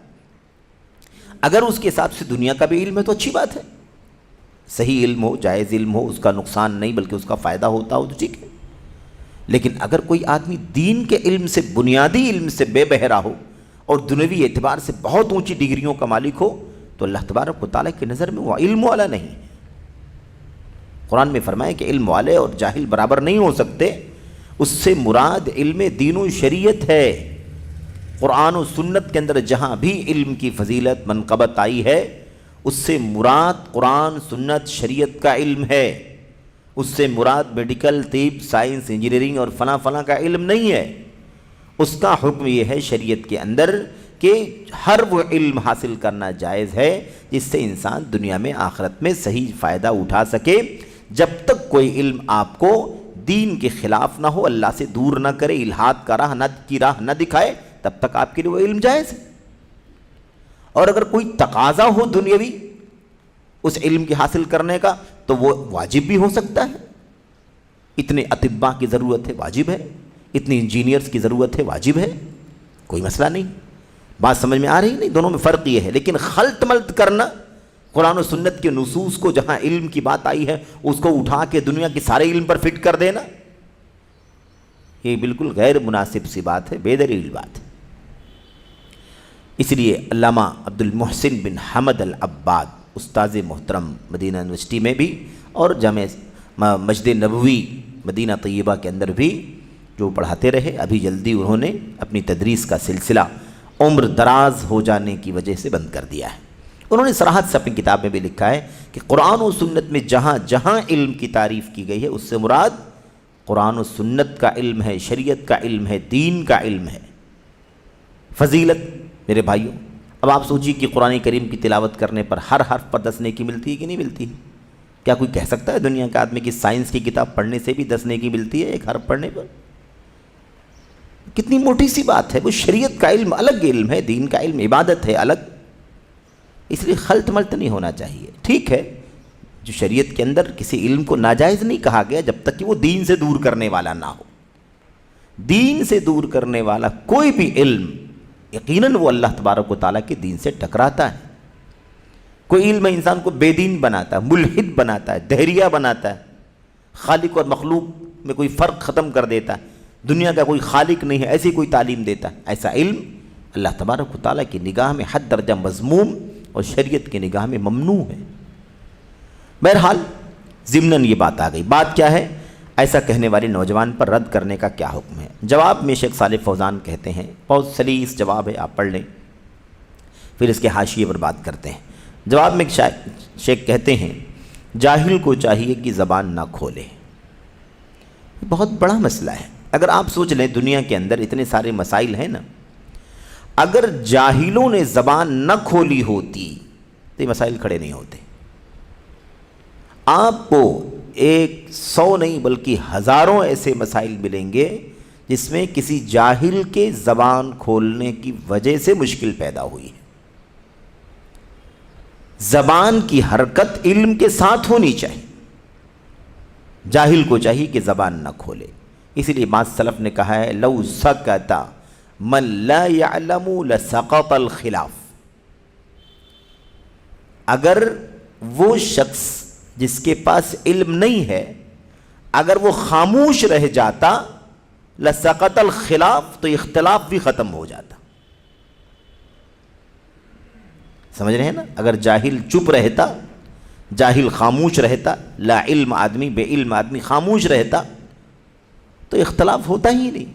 اگر اس کے حساب سے دنیا کا بھی علم ہے تو اچھی بات ہے، صحیح علم ہو، جائز علم ہو، اس کا نقصان نہیں بلکہ اس کا فائدہ ہوتا ہو تو ٹھیک ہے. لیکن اگر کوئی آدمی دین کے علم سے، بنیادی علم سے بے بہرا ہو اور دنیوی اعتبار سے بہت اونچی ڈگریوں کا مالک ہو تو اللہ تبارک و تعالیٰ کی نظر میں وہ علم والا نہیں. قرآن میں فرمایا کہ علم والے اور جاہل برابر نہیں ہو سکتے. اس سے مراد علم دین و شریعت ہے. قرآن و سنت کے اندر جہاں بھی علم کی فضیلت منقبت آئی ہے اس سے مراد قرآن، سنت، شریعت کا علم ہے. اس سے مراد میڈیکل، طب، سائنس، انجینئرنگ اور فلاں فلاں کا علم نہیں ہے. اس کا حکم یہ ہے شریعت کے اندر کہ ہر وہ علم حاصل کرنا جائز ہے جس سے انسان دنیا میں آخرت میں صحیح فائدہ اٹھا سکے. جب تک کوئی علم آپ کو دین کے خلاف نہ ہو، اللہ سے دور نہ کرے، الحاد کا راہ نہ دکھائے، تب تک آپ کے لیے وہ علم جائز ہے. اور اگر کوئی تقاضا ہو دنیاوی اس علم کے حاصل کرنے کا تو وہ واجب بھی ہو سکتا ہے. اتنے اطباء کی ضرورت ہے، واجب ہے اتنی انجینئرز کی ضرورت ہے، واجب ہے، کوئی مسئلہ نہیں. بات سمجھ میں آ رہی نہیں؟ دونوں میں فرق یہ ہے. لیکن خلط ملط کرنا، قرآن و سنت کے نصوص کو جہاں علم کی بات آئی ہے اس کو اٹھا کے دنیا کے سارے علم پر فٹ کر دینا، یہ بالکل غیر مناسب سی بات ہے، بے دلیل بات ہے. اس لیے علامہ عبد المحسن بن حمد العباد، استاذ محترم مدینہ یونیورسٹی میں بھی اور جامعہ مسجد نبوی مدینہ طیبہ کے اندر بھی جو پڑھاتے رہے، ابھی جلدی انہوں نے اپنی تدریس کا سلسلہ عمر دراز ہو جانے کی وجہ سے بند کر دیا ہے. انہوں نے صراحت سے اپنی کتاب میں بھی لکھا ہے کہ قرآن و سنت میں جہاں جہاں علم کی تعریف کی گئی ہے اس سے مراد قرآن و سنت کا علم ہے، شریعت کا علم ہے، دین کا علم ہے. فضیلت میرے بھائیوں، اب آپ سوچیے کہ قرآن کریم کی تلاوت کرنے پر ہر حرف پر 10 نیکی ملتی ہے کہ نہیں ملتی؟ کیا کوئی کہہ سکتا ہے دنیا کے آدمی کی سائنس کی کتاب پڑھنے سے بھی 10 نیکی ملتی ہے ایک حرف پڑھنے پر؟ کتنی موٹی سی بات ہے. وہ شریعت کا علم الگ علم ہے، دین کا علم عبادت ہے الگ. اس لیے خلط ملط نہیں ہونا چاہیے. ٹھیک ہے، جو شریعت کے اندر کسی علم کو ناجائز نہیں کہا گیا جب تک کہ وہ دین سے دور کرنے والا نہ ہو. دین سے دور کرنے والا کوئی بھی علم یقیناً وہ اللہ تبارک و تعالیٰ کے دین سے ٹکراتا ہے. کوئی علم انسان کو بے دین بناتا ہے، ملحد بناتا ہے، دہریہ بناتا ہے، خالق اور مخلوق میں کوئی فرق ختم کر دیتا ہے، دنیا کا کوئی خالق نہیں ہے ایسی کوئی تعلیم دیتا ہے. ایسا علم اللہ تبارک و تعالیٰ کی نگاہ میں حد درجہ مذموم اور شریعت کی نگاہ میں ممنوع ہے. بہرحال ضمناً یہ بات آ گئی. بات کیا ہے؟ ایسا کہنے والے نوجوان پر رد کرنے کا کیا حکم ہے؟ جواب میں شیخ صالح فوزان کہتے ہیں، بہت سلیس جواب ہے، آپ پڑھ لیں پھر اس کے حاشیے پر بات کرتے ہیں. جواب میں شیخ کہتے ہیں جاہل کو چاہیے کہ زبان نہ کھولے. بہت بڑا مسئلہ ہے. اگر آپ سوچ لیں دنیا کے اندر اتنے سارے مسائل ہیں نا، اگر جاہلوں نے زبان نہ کھولی ہوتی تو یہ مسائل کھڑے نہیں ہوتے. آپ کو 100 نہیں بلکہ ہزاروں ایسے مسائل ملیں گے جس میں کسی جاہل کے زبان کھولنے کی وجہ سے مشکل پیدا ہوئی ہے. زبان کی حرکت علم کے ساتھ ہونی چاہیے. جاہل کو چاہیے کہ زبان نہ کھولے. اسی لیے بعض سلف نے کہا ہے لو سکت من لا يعلم لسقط الخلاف. اگر وہ شخص جس کے پاس علم نہیں ہے اگر وہ خاموش رہ جاتا لسقط الخلاف تو اختلاف بھی ختم ہو جاتا. سمجھ رہے ہیں نا؟ اگر جاہل چپ رہتا، جاہل خاموش رہتا، لا علم آدمی بے علم آدمی خاموش رہتا تو اختلاف ہوتا ہی نہیں،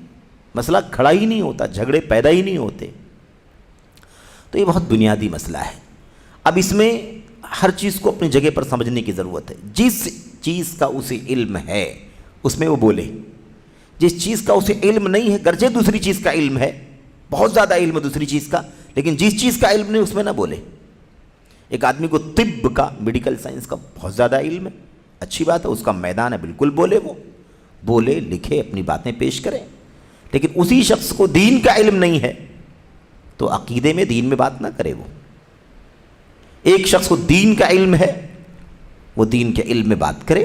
مسئلہ کھڑا ہی نہیں ہوتا، جھگڑے پیدا ہی نہیں ہوتے. تو یہ بہت بنیادی مسئلہ ہے. اب اس میں ہر چیز کو اپنی جگہ پر سمجھنے کی ضرورت ہے. جس چیز کا اسے علم ہے اس میں وہ بولے، جس چیز کا اسے علم نہیں ہے گرچہ دوسری چیز کا علم ہے، بہت زیادہ علم ہے دوسری چیز کا، لیکن جس چیز کا علم نہیں اس میں نہ بولے. ایک آدمی کو طب کا، میڈیکل سائنس کا بہت زیادہ علم ہے، اچھی بات ہے، اس کا میدان ہے، بالکل بولے، وہ بولے لکھے اپنی باتیں پیش کریں. لیکن اسی شخص کو دین کا علم نہیں ہے تو عقیدے میں دین میں بات نہ کرے. وہ ایک شخص کو دین کا علم ہے وہ دین کے علم میں بات کرے،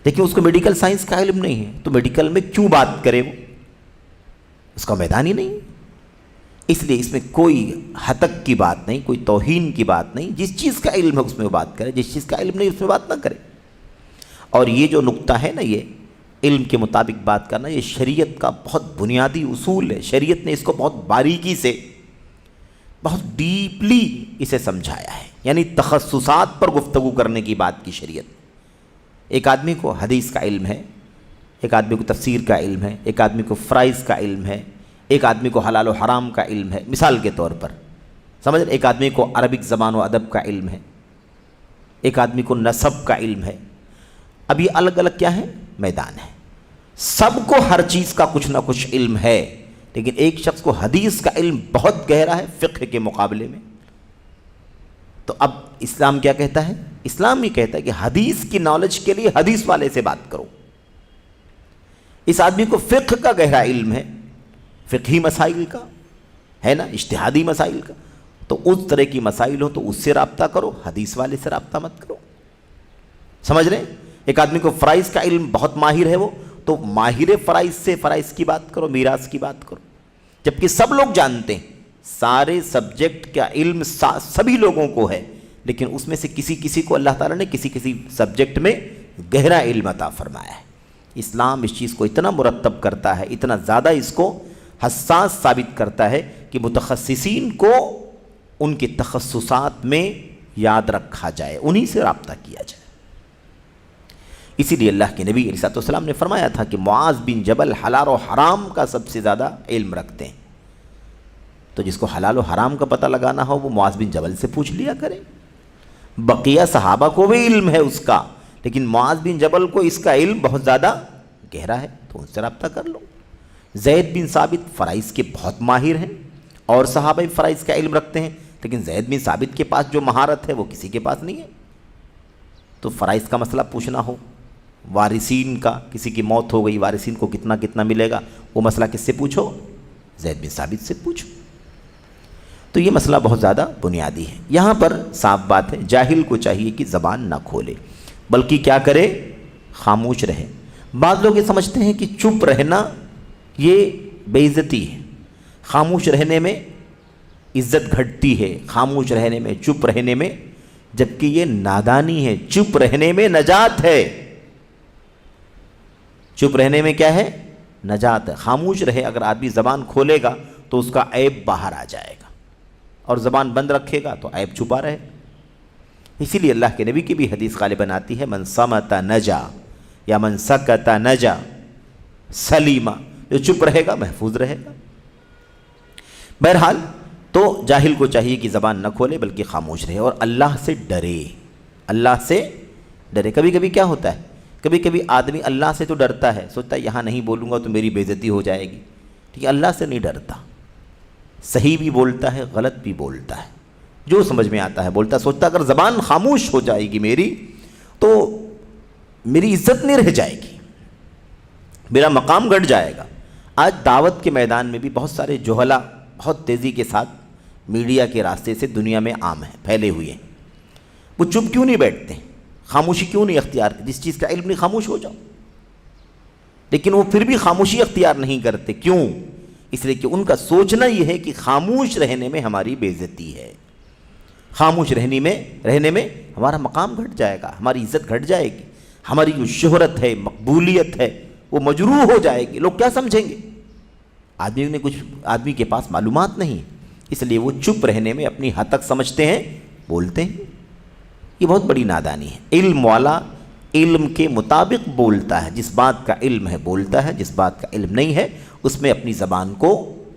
لیکن اس کو میڈیکل سائنس کا علم نہیں ہے تو میڈیکل میں کیوں بات کرے؟ وہ اس کا میدان ہی نہیں. اس لیے اس میں کوئی ہتک کی بات نہیں، کوئی توہین کی بات نہیں. جس چیز کا علم ہے اس میں وہ بات کرے، جس چیز کا علم نہیں اس میں بات نہ کرے. اور یہ جو نقطہ ہے نا، یہ علم کے مطابق بات کرنا، یہ شریعت کا بہت بنیادی اصول ہے. شریعت نے اس کو بہت باریکی سے، بہت ڈیپلی اسے سمجھایا ہے. یعنی تخصصات پر گفتگو کرنے کی بات کی شریعت. ایک آدمی کو حدیث کا علم ہے، ایک آدمی کو تفسیر کا علم ہے، ایک آدمی کو فرائض کا علم ہے، ایک آدمی کو حلال و حرام کا علم ہے، مثال کے طور پر سمجھ. ایک آدمی کو عربک زبان و ادب کا علم ہے، ایک آدمی کو نسب کا علم ہے. اب یہ الگ الگ کیا ہے؟ میدان ہے. سب کو ہر چیز کا کچھ نہ کچھ علم ہے، لیکن ایک شخص کو حدیث کا علم بہت گہرا ہے فقہ کے مقابلے میں. تو اب اسلام کیا کہتا ہے؟ اسلام یہ کہتا ہے کہ حدیث کی نالج کے لیے حدیث والے سے بات کرو. اس آدمی کو فقہ کا گہرا علم ہے، فقہی مسائل کا ہے نا، اجتہادی مسائل کا، تو اس طرح کی مسائل ہو تو اس سے رابطہ کرو، حدیث والے سے رابطہ مت کرو. سمجھ رہے ہیں؟ ایک آدمی کو فرائض کا علم بہت ماہر ہے، وہ تو ماہر فرائض سے فرائض کی بات کرو، میراث کی بات کرو، جبکہ سب لوگ جانتے ہیں، سارے سبجیکٹ کا علم سبھی لوگوں کو ہے، لیکن اس میں سے کسی کسی کو اللہ تعالیٰ نے کسی کسی سبجیکٹ میں گہرا علم عطا فرمایا ہے۔ اسلام اس چیز کو اتنا مرتب کرتا ہے، اتنا زیادہ اس کو حساس ثابت کرتا ہے کہ متخصصین کو ان کے تخصصات میں یاد رکھا جائے، انہی سے رابطہ کیا جائے۔ اسی لیے اللہ کے نبی علیہ الصلوۃ والسلام نے فرمایا تھا کہ معاذ بن جبل حلال و حرام کا سب سے زیادہ علم رکھتے ہیں، تو جس کو حلال و حرام کا پتہ لگانا ہو وہ معاذ بن جبل سے پوچھ لیا کرے۔ بقیہ صحابہ کو بھی علم ہے اس کا، لیکن معاذ بن جبل کو اس کا علم بہت زیادہ گہرا ہے، تو ان سے رابطہ کر لو۔ زید بن ثابت فرائض کے بہت ماہر ہیں، اور صحابہ فرائض کا علم رکھتے ہیں، لیکن زید بن ثابت کے پاس جو مہارت ہے وہ کسی کے پاس نہیں ہے۔ تو فرائض کا مسئلہ پوچھنا ہو، وارثین کا، کسی کی موت ہو گئی، وارثین کو کتنا کتنا ملے گا، وہ مسئلہ کس سے پوچھو؟ زید بن ثابت سے پوچھو۔ تو یہ مسئلہ بہت زیادہ بنیادی ہے۔ یہاں پر صاف بات ہے، جاہل کو چاہیے کہ زبان نہ کھولے، بلکہ کیا کرے؟ خاموش رہے۔ بعض لوگ یہ سمجھتے ہیں کہ چپ رہنا یہ بے عزتی ہے، خاموش رہنے میں عزت گھٹتی ہے، خاموش رہنے میں، چپ رہنے میں، جبکہ یہ نادانی ہے۔ چپ رہنے میں نجات ہے، چپ رہنے میں کیا ہے؟ نجات ہے۔ خاموش رہے، اگر آدمی زبان کھولے گا تو اس کا عیب باہر آ جائے گا، اور زبان بند رکھے گا تو عیب چھپا رہے۔ اسی لیے اللہ کے نبی کی بھی حدیث غالباً آتی ہے، من صمت نجا یا من سکت نجا سلیما، جو چپ رہے گا محفوظ رہے گا۔ بہرحال تو جاہل کو چاہیے کہ زبان نہ کھولے بلکہ خاموش رہے، اور اللہ سے ڈرے، اللہ سے ڈرے۔ کبھی کبھی کیا ہوتا ہے، کبھی کبھی آدمی اللہ سے تو ڈرتا ہے، سوچتا ہے یہاں نہیں بولوں گا تو میری بے عزتی ہو جائے گی، ٹھیک ہے، اللہ سے نہیں ڈرتا، صحیح بھی بولتا ہے، غلط بھی بولتا ہے، جو سمجھ میں آتا ہے بولتا ہے، سوچتا اگر زبان خاموش ہو جائے گی میری تو میری عزت نہیں رہ جائے گی، میرا مقام گھٹ جائے گا۔ آج دعوت کے میدان میں بھی بہت سارے جوہلا بہت تیزی کے ساتھ میڈیا کے راستے سے دنیا میں عام ہیں، پھیلے ہوئے ہیں۔ وہ چپ کیوں نہیں بیٹھتے، خاموشی کیوں نہیں اختیار کرتے؟ جس چیز کا علم نہیں، خاموش ہو جاؤ، لیکن وہ پھر بھی خاموشی اختیار نہیں کرتے۔ کیوں؟ اس لیے کہ ان کا سوچنا یہ ہے کہ خاموش رہنے میں ہماری بے عزتی ہے، خاموش رہنے میں ہمارا مقام گھٹ جائے گا، ہماری عزت گھٹ جائے گی، ہماری جو شہرت ہے، مقبولیت ہے، وہ مجروح ہو جائے گی، لوگ کیا سمجھیں گے؟ آدمی کے پاس معلومات نہیں، اس لیے وہ چپ رہنے میں اپنی حد تک سمجھتے ہیں، بولتے ہیں۔ یہ بہت بڑی نادانی ہے۔ علم والا علم کے مطابق بولتا ہے، جس بات کا علم ہے بولتا ہے، جس بات کا علم نہیں ہے اس میں اپنی زبان کو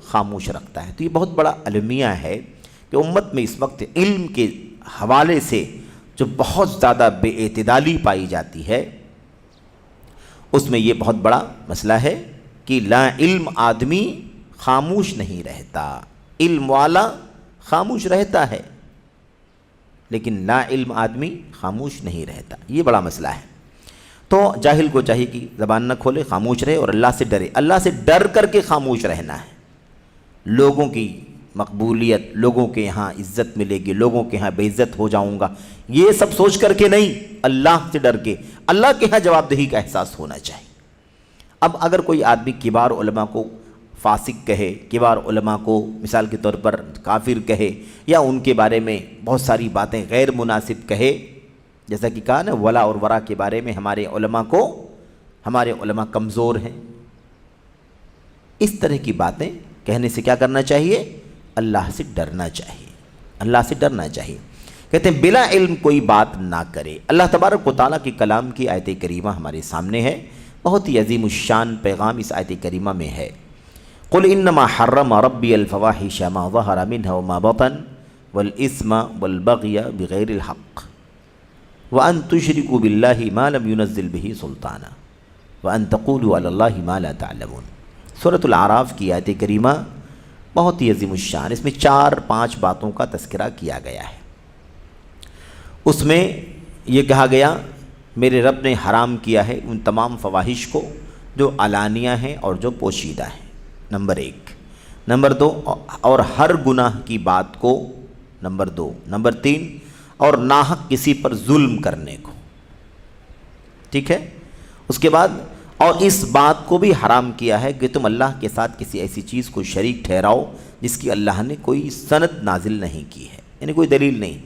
خاموش رکھتا ہے۔ تو یہ بہت بڑا المیہ ہے کہ امت میں اس وقت علم کے حوالے سے جو بہت زیادہ بے اعتدالی پائی جاتی ہے، اس میں یہ بہت بڑا مسئلہ ہے کہ لا علم آدمی خاموش نہیں رہتا، علم والا خاموش رہتا ہے، لیکن لا علم آدمی خاموش نہیں رہتا۔ یہ بڑا مسئلہ ہے۔ تو جاہل کو چاہیے کہ زبان نہ کھولے، خاموش رہے، اور اللہ سے ڈرے۔ اللہ سے ڈر کر کے خاموش رہنا ہے۔ لوگوں کی مقبولیت، لوگوں کے یہاں عزت ملے گی، لوگوں کے یہاں بے عزت ہو جاؤں گا، یہ سب سوچ کر کے نہیں، اللہ سے ڈر کے، اللہ کے یہاں جواب دہی کا احساس ہونا چاہیے۔ اب اگر کوئی آدمی کبار علماء کو فاسق کہے، کبار علماء کو مثال کے طور پر کافر کہے، یا ان کے بارے میں بہت ساری باتیں غیر مناسب کہے، جیسا کہ کہا نا ولا اور ورا کے بارے میں ہمارے علماء کمزور ہیں، اس طرح کی باتیں کہنے سے کیا کرنا چاہیے؟ اللہ سے ڈرنا چاہیے، اللہ سے ڈرنا چاہیے۔ کہتے ہیں بلا علم کوئی بات نہ کرے۔ اللہ تبارک و تعالیٰ کے کلام کی آیت کریمہ ہمارے سامنے ہے، بہت ہی عظیم الشان پیغام اس آیت کریمہ میں ہے۔ قل انما حرم ربی الفواحش ما ظہر منها وما بطن والاسم والبغی بغیر الحق وان تشرکوا باللہ ما لم ينزل به سلطانا وان تقولوا علی اللہ ما لا تعلمون۔ سورۃ الاعراف کی آیت کریمہ بہت ہی عظیم الشان، اس میں 4-5 باتوں کا تذکرہ کیا گیا ہے۔ اس میں یہ کہا گیا میرے رب نے حرام کیا ہے ان تمام فواحش کو جو علانیہ ہیں اور جو پوشیدہ ہیں، نمبر 1۔ نمبر 2، اور ہر گناہ کی بات کو، نمبر 2۔ نمبر 3، اور ناحق کسی پر ظلم کرنے کو، ٹھیک ہے۔ اس کے بعد اور اس بات کو بھی حرام کیا ہے کہ تم اللہ کے ساتھ کسی ایسی چیز کو شریک ٹھہراؤ جس کی اللہ نے کوئی سند نازل نہیں کی ہے، یعنی کوئی دلیل نہیں۔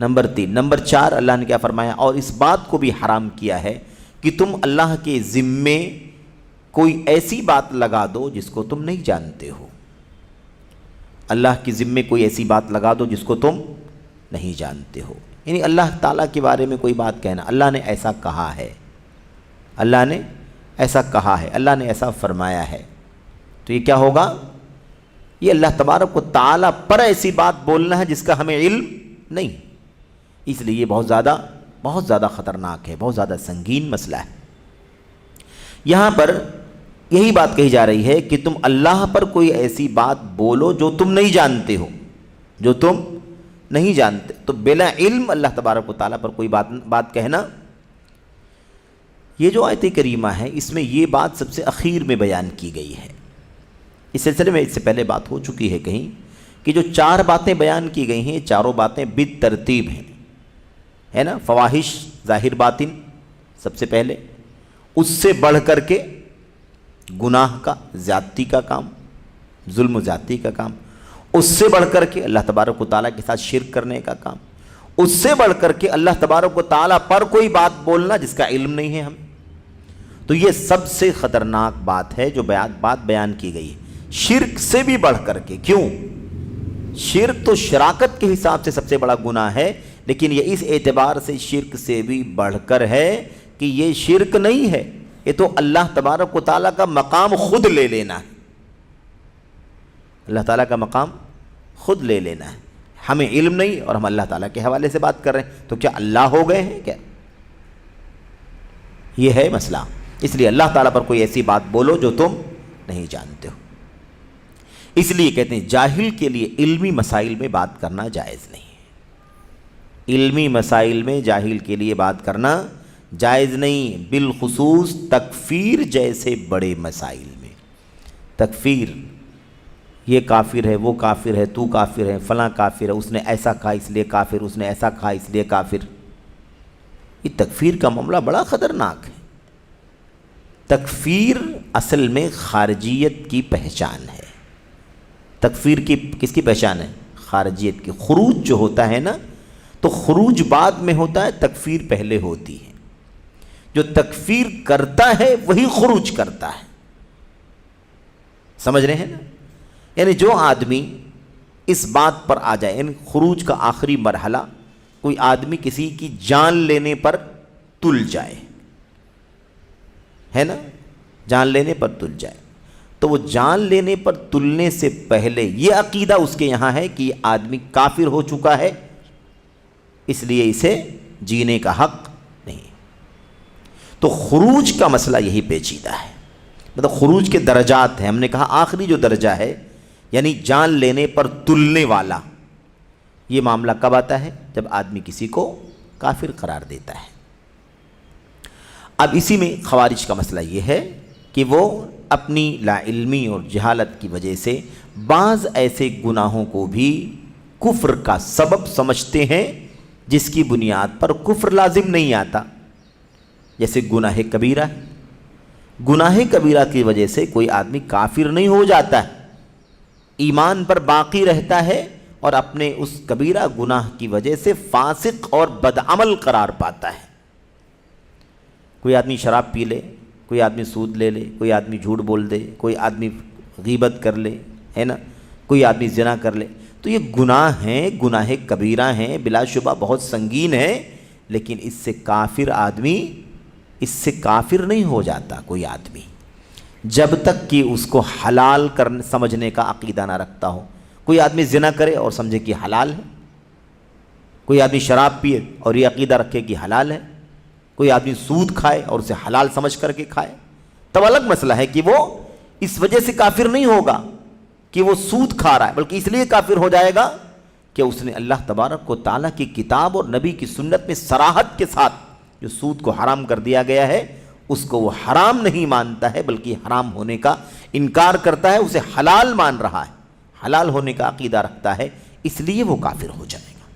نمبر 3۔ نمبر 4 اللہ نے کیا فرمایا؟ اور اس بات کو بھی حرام کیا ہے کہ تم اللہ کے ذمے کوئی ایسی بات لگا دو جس کو تم نہیں جانتے ہو۔ اللہ کے ذمے کوئی ایسی بات لگا دو جس کو تم نہیں جانتے ہو، یعنی اللہ تعالیٰ کے بارے میں کوئی بات کہنا، اللہ نے ایسا کہا ہے، اللہ نے ایسا کہا ہے، اللہ نے ایسا فرمایا ہے، تو یہ کیا ہوگا؟ یہ اللہ تبارک و تعالیٰ پر ایسی بات بولنا ہے جس کا ہمیں علم نہیں، اس لیے یہ بہت زیادہ خطرناک ہے، بہت زیادہ سنگین مسئلہ ہے۔ یہاں پر یہی بات کہی جا رہی ہے کہ تم اللہ پر کوئی ایسی بات بولو جو تم نہیں جانتے ہو، جو تم نہیں جانتے، تو بلا علم اللہ تبارک و تعالیٰ پر کوئی بات کہنا۔ یہ جو آیت کریمہ ہے اس میں یہ بات سب سے اخیر میں بیان کی گئی ہے۔ اس سلسلے میں اس سے پہلے بات ہو چکی ہے کہیں کہ جو 4 باتیں بیان کی گئی ہیں، چاروں باتیں بالترتیب ہیں، ہے نا؟ فواحش ظاہر باطن سب سے پہلے، اس سے بڑھ کر کے گناہ کا، زیادتی کا کام، ظلم و زیادتی کا کام، اس سے بڑھ کر کے اللہ تبارک و تعالیٰ کے ساتھ شرک کرنے کا کام، اس سے بڑھ کر کے اللہ تبارک و تعالیٰ پر کوئی بات بولنا جس کا علم نہیں ہے ہمیں۔ تو یہ سب سے خطرناک بات ہے جو بات بیان کی گئی ہے، شرک سے بھی بڑھ کر کے۔ کیوں؟ شرک تو شراکت کے حساب سے سب سے بڑا گناہ ہے، لیکن یہ اس اعتبار سے شرک سے بھی بڑھ کر ہے کہ یہ شرک نہیں ہے، یہ تو اللہ تبارک و تعالیٰ کا مقام خود لے لینا ہے، اللہ تعالیٰ کا مقام خود لے لینا ہے۔ ہمیں علم نہیں اور ہم اللہ تعالیٰ کے حوالے سے بات کر رہے ہیں، تو کیا اللہ ہو گئے ہیں کیا؟ یہ ہے مسئلہ۔ اس لیے اللہ تعالیٰ پر کوئی ایسی بات بولو جو تم نہیں جانتے ہو۔ اس لیے کہتے ہیں جاہل کے لیے علمی مسائل میں بات کرنا جائز نہیں ہے، علمی مسائل میں جاہل کے لیے بات کرنا جائز نہیں، بالخصوص تکفیر جیسے بڑے مسائل میں۔ تکفیر، یہ کافر ہے، وہ کافر ہے، تو کافر ہے، فلاں کافر ہے، اس نے ایسا کہا اس لیے کافر، اس نے ایسا کہا اس لیے کافر، یہ تکفیر کا معاملہ بڑا خطرناک ہے۔ تکفیر اصل میں خارجیت کی پہچان ہے۔ تکفیر کی کس کی پہچان ہے؟ خارجیت کی۔ خروج جو ہوتا ہے نا، تو خروج بعد میں ہوتا ہے، تکفیر پہلے ہوتی ہے۔ جو تکفیر کرتا ہے وہی خروج کرتا ہے، سمجھ رہے ہیں نا؟ یعنی جو آدمی اس بات پر آ جائے، یعنی خروج کا آخری مرحلہ، کوئی آدمی کسی کی جان لینے پر تل جائے، ہے نا؟ جان لینے پر تل جائے، تو وہ جان لینے پر تلنے سے پہلے یہ عقیدہ اس کے یہاں ہے کہ یہ آدمی کافر ہو چکا ہے، اس لیے اسے جینے کا حق نہیں۔ تو خروج کا مسئلہ یہی پیچیدہ ہے، مطلب خروج کے درجات ہیں۔ ہم نے کہا آخری جو درجہ ہے یعنی جان لینے پر تلنے والا، یہ معاملہ کب آتا ہے؟ جب آدمی کسی کو کافر قرار دیتا ہے۔ اب اسی میں خوارج کا مسئلہ یہ ہے کہ وہ اپنی لا علمی اور جہالت کی وجہ سے بعض ایسے گناہوں کو بھی کفر کا سبب سمجھتے ہیں جس کی بنیاد پر کفر لازم نہیں آتا، جیسے گناہ کبیرہ۔ گناہ کبیرہ کی وجہ سے کوئی آدمی کافر نہیں ہو جاتا ہے، ایمان پر باقی رہتا ہے اور اپنے اس کبیرہ گناہ کی وجہ سے فاسق اور بدعمل قرار پاتا ہے۔ کوئی آدمی شراب پی لے، کوئی آدمی سود لے لے، کوئی آدمی جھوٹ بول دے، کوئی آدمی غیبت کر لے، ہے نا، کوئی آدمی زنا کر لے، تو یہ گناہ ہیں، گناہ کبیرہ ہیں، بلا شبہ بہت سنگین ہیں، لیکن اس سے کافر آدمی، اس سے کافر نہیں ہو جاتا کوئی آدمی جب تک کہ اس کو حلال کرنے سمجھنے کا عقیدہ نہ رکھتا ہو۔ کوئی آدمی زنا کرے اور سمجھے کہ حلال ہے، کوئی آدمی شراب پیے اور یہ عقیدہ رکھے کہ حلال ہے، کوئی آدمی سود کھائے اور اسے حلال سمجھ کر کے کھائے، تب الگ مسئلہ ہے کہ وہ اس وجہ سے کافر نہیں ہوگا کہ وہ سود کھا رہا ہے، بلکہ اس لیے کافر ہو جائے گا کہ اس نے اللہ تبارک و تعالیٰ کی کتاب اور نبی کی سنت میں صراحت کے ساتھ جو سود کو حرام کر دیا گیا ہے اس کو وہ حرام نہیں مانتا ہے، بلکہ حرام ہونے کا انکار کرتا ہے، اسے حلال مان رہا ہے، حلال ہونے کا عقیدہ رکھتا ہے، اس لیے وہ کافر ہو جائے گا۔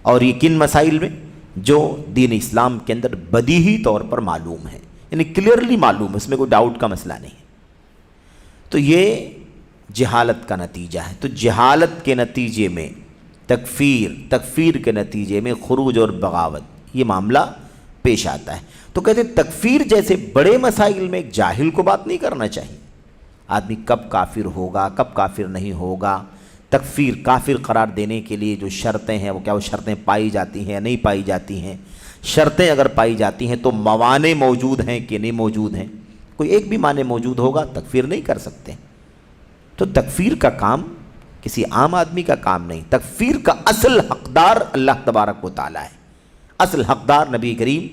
اور یہ کن مسائل میں؟ جو دین اسلام کے اندر بدیہی طور پر معلوم ہے یعنی کلیئرلی معلوم، اس میں کوئی ڈاؤٹ کا مسئلہ نہیں ہے۔ تو یہ جہالت کا نتیجہ ہے۔ تو جہالت کے نتیجے میں تکفیر کے نتیجے میں خروج اور بغاوت، یہ معاملہ پیش آتا ہے۔ تو کہتے ہیں تکفیر جیسے بڑے مسائل میں ایک جاہل کو بات نہیں کرنا چاہیے۔ آدمی کب کافر ہوگا، کب کافر نہیں ہوگا، تکفیر کافر قرار دینے کے لیے جو شرطیں ہیں وہ کیا وہ شرطیں پائی جاتی ہیں یا نہیں پائی جاتی ہیں؟ شرطیں اگر پائی جاتی ہیں تو موانع موجود ہیں کہ نہیں موجود ہیں؟ کوئی ایک بھی معنی موجود ہوگا تکفیر نہیں کر سکتے۔ تو تکفیر کا کام کسی عام آدمی کا کام نہیں، تکفیر کا اصل حقدار اللہ تبارک و تعالی ہے، اصل حقدار نبی کریم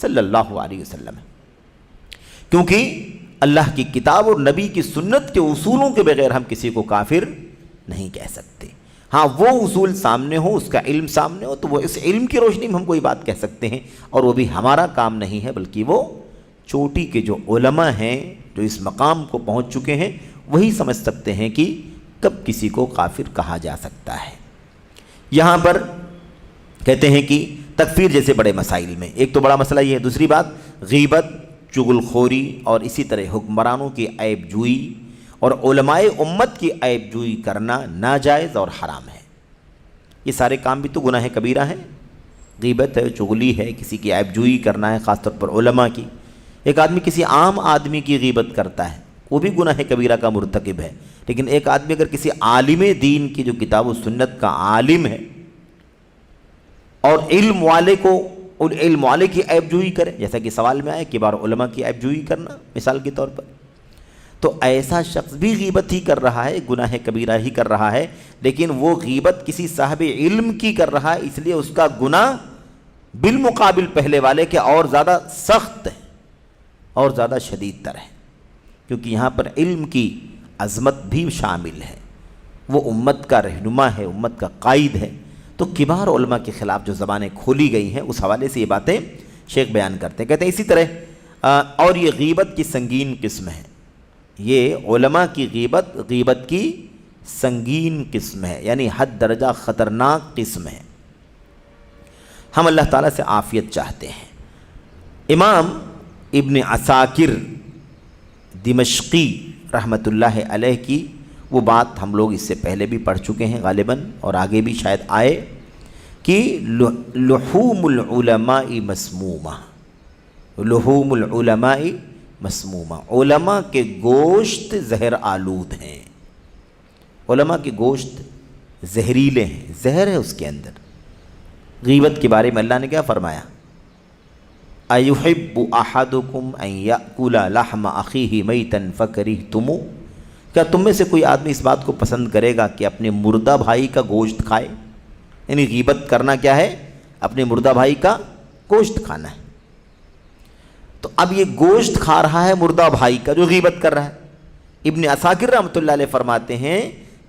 صلی اللہ علیہ وسلم ہے، کیونکہ اللہ کی کتاب اور نبی کی سنت کے اصولوں کے بغیر ہم کسی کو کافر نہیں کہہ سکتے۔ ہاں وہ اصول سامنے ہو، اس کا علم سامنے ہو، تو وہ اس علم کی روشنی میں ہم کوئی بات کہہ سکتے ہیں، اور وہ بھی ہمارا کام نہیں ہے، بلکہ وہ چوٹی کے جو علماء ہیں جو اس مقام کو پہنچ چکے ہیں وہی سمجھ سکتے ہیں کہ کب کسی کو کافر کہا جا سکتا ہے۔ یہاں پر کہتے ہیں کہ تکفیر جیسے بڑے مسائل میں ایک تو بڑا مسئلہ یہ ہے، دوسری بات غیبت، چغل خوری اور اسی طرح حکمرانوں کی عیب جوئی اور علماء امت کی عیب جوئی کرنا ناجائز اور حرام ہے۔ یہ سارے کام بھی تو گناہ کبیرہ ہیں، غیبت ہے، چغلی ہے، کسی کی عیب جوئی کرنا ہے، خاص طور پر علماء کی۔ ایک آدمی کسی عام آدمی کی غیبت کرتا ہے وہ بھی گناہ کبیرہ کا مرتکب ہے، لیکن ایک آدمی اگر کسی عالم دین کی جو کتاب و سنت کا عالم ہے اور علم والے کی عیب جوئی کرے، جیسا کہ سوال میں آئے کبار علماء کی عیب جوئی کرنا مثال کے طور پر، تو ایسا شخص بھی غیبت ہی کر رہا ہے، گناہ کبیرہ ہی کر رہا ہے، لیکن وہ غیبت کسی صاحب علم کی کر رہا ہے، اس لیے اس کا گناہ بالمقابل پہلے والے کے اور زیادہ سخت ہے اور زیادہ شدید تر ہے، کیونکہ یہاں پر علم کی عظمت بھی شامل ہے، وہ امت کا رہنما ہے، امت کا قائد ہے۔ تو کبار علماء کے خلاف جو زبانیں کھولی گئی ہیں اس حوالے سے یہ باتیں شیخ بیان کرتے ہیں، کہتے ہیں اسی طرح اور یہ غیبت کی سنگین قسم ہے، یہ علماء کی غیبت کی سنگین قسم ہے، یعنی حد درجہ خطرناک قسم ہے۔ ہم اللہ تعالیٰ سے عافیت چاہتے ہیں۔ امام ابن عساکر دمشقی رحمۃ اللہ علیہ کی وہ بات ہم لوگ اس سے پہلے بھی پڑھ چکے ہیں غالباً، اور آگے بھی شاید آئے، کہ لحوم العلماء مسمومہ، لحوم العلماء مسمومہ، علماء کے گوشت زہر آلود ہیں، علماء کے گوشت زہریلے ہیں، زہر ہے اس کے اندر۔ غیبت کے بارے میں اللہ نے کیا فرمایا؟ أَيُحِبُّ أَحَدُكُمْ أَن يَأْكُلَ لَحْمَ أَخِيهِ مَيْتًا فَكَرِهْتُمُوهُ، کیا تم میں سے کوئی آدمی اس بات کو پسند کرے گا کہ اپنے مردہ بھائی کا گوشت کھائے؟ یعنی غیبت کرنا کیا ہے؟ اپنے مردہ بھائی کا گوشت کھانا ہے۔ تو اب یہ گوشت کھا رہا ہے مردہ بھائی کا جو غیبت کر رہا ہے۔ ابن عساکر رحمۃ اللہ علیہ فرماتے ہیں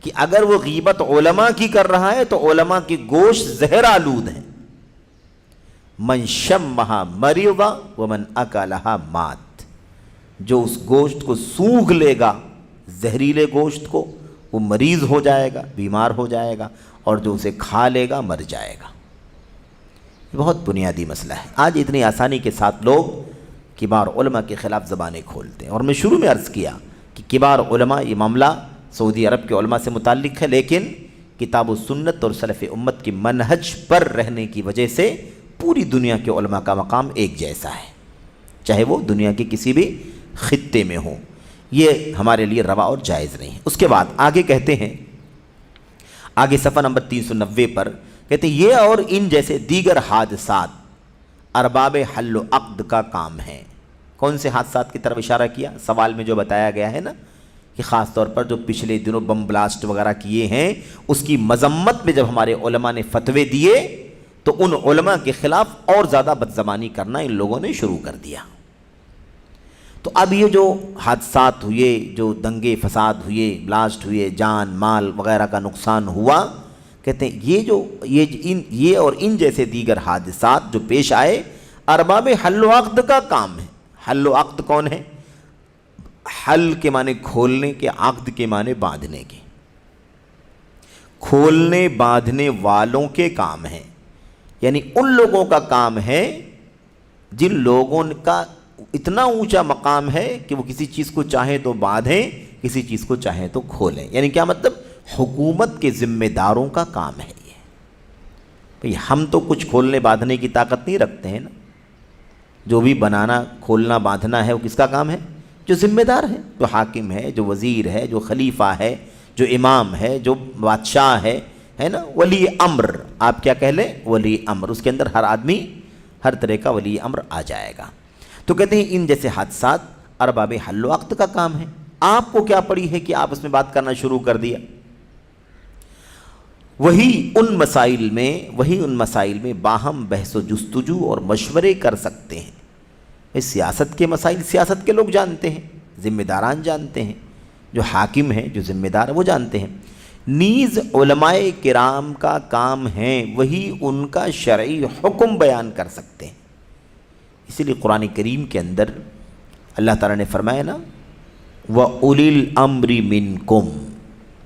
کہ اگر وہ غیبت علماء کی کر رہا ہے تو علماء کی گوشت زہر آلود ہے۔ من شمہا مرض ومن اکلہا مات، جو اس گوشت کو سونگھ لے گا، زہریلے گوشت کو، وہ مریض ہو جائے گا، بیمار ہو جائے گا، اور جو اسے کھا لے گا مر جائے گا۔ یہ بہت بنیادی مسئلہ ہے۔ آج اتنی آسانی کے ساتھ لوگ کبار علماء کے خلاف زبانیں کھولتے ہیں، اور میں شروع میں عرض کیا کہ کبار علماء یہ معاملہ سعودی عرب کے علماء سے متعلق ہے، لیکن کتاب و سنت اور سلف امت کی منہج پر رہنے کی وجہ سے پوری دنیا کے علماء کا مقام ایک جیسا ہے، چاہے وہ دنیا کے کسی بھی خطے میں ہوں۔ یہ ہمارے لیے روا اور جائز نہیں ہے۔ اس کے بعد آگے کہتے ہیں، آگے صفحہ نمبر 390 پر کہتے ہیں یہ اور ان جیسے دیگر حادثات ارباب حل و عقد کا کام ہے۔ کون سے حادثات کی طرف اشارہ کیا؟ سوال میں جو بتایا گیا ہے نا کہ خاص طور پر جو پچھلے دنوں بم بلاسٹ وغیرہ کیے ہیں، اس کی مذمت میں جب ہمارے علماء نے فتوے دیے تو ان علماء کے خلاف اور زیادہ بدزبانی کرنا ان لوگوں نے شروع کر دیا۔ تو اب یہ جو حادثات ہوئے، جو دنگے فساد ہوئے، بلاسٹ ہوئے، جان مال وغیرہ کا نقصان ہوا، کہتے ہیں یہ اور ان جیسے دیگر حادثات جو پیش آئے ارباب حل و عقد کا کام ہے۔ حل و عقد کون ہے؟ حل کے معنی کھولنے کے، عقد کے معنی باندھنے کے، کھولنے باندھنے والوں کے کام ہے، یعنی ان لوگوں کا کام ہے جن لوگوں کا اتنا اونچا مقام ہے کہ وہ کسی چیز کو چاہیں تو باندھیں، کسی چیز کو چاہیں تو کھولیں. یعنی کیا مطلب؟ حکومت کے ذمہ داروں کا کام ہے یہ. بھئی ہم تو کچھ کھولنے باندھنے کی طاقت نہیں رکھتے ہیں نا. جو بھی بنانا کھولنا باندھنا ہے وہ کس کا کام ہے؟ جو ذمہ دار ہے، جو حاکم ہے، جو وزیر ہے، جو خلیفہ ہے، جو امام ہے، جو بادشاہ ہے نا، ولی امر. آپ کیا کہہ لیں؟ ولی امر. اس کے اندر ہر آدمی ہر طرح کا ولی امر آ جائے گا. تو کہتے ہیں ان جیسے حادثات ارباب حل و عقد کا کام ہے. آپ کو کیا پڑی ہے کہ آپ اس میں بات کرنا شروع کر دیا؟ وہی ان مسائل میں باہم بحث و جستجو اور مشورے کر سکتے ہیں. سیاست کے مسائل سیاست کے لوگ جانتے ہیں، ذمہ داران جانتے ہیں، جو حاکم ہیں، جو ذمہ دار ہیں وہ جانتے ہیں. نیز علماء کرام کا کام ہے وہی ان کا شرعی حکم بیان کر سکتے ہیں. اسی لیے قرآن کریم کے اندر اللہ تعالیٰ نے فرمایا نا، وَأُولِي الْأَمْرِ مِنْكُمْ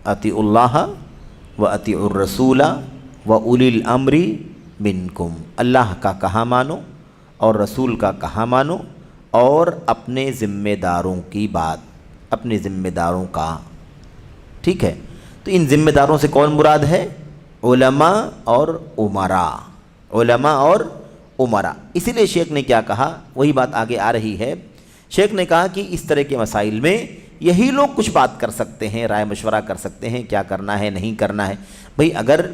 أَطِیعُوا اللَّهَ وَأَطِیعُوا الرَّسُولَ وَأُولِي الْأَمْرِ مِنْكُمْ. اللہ کا کہا مانو اور رسول کا کہا مانو، اور اپنے ذمہ داروں کی بات، اپنے ذمہ داروں کا. ٹھیک ہے؟ تو ان ذمہ داروں سے کون مراد ہے؟ علماء اور امراء. علماء اور امراء. اسی لیے شیخ نے کیا کہا، وہی بات آگے آ رہی ہے. شیخ نے کہا کہ اس طرح کے مسائل میں یہی لوگ کچھ بات کر سکتے ہیں، رائے مشورہ کر سکتے ہیں، کیا کرنا ہے نہیں کرنا ہے. بھئی اگر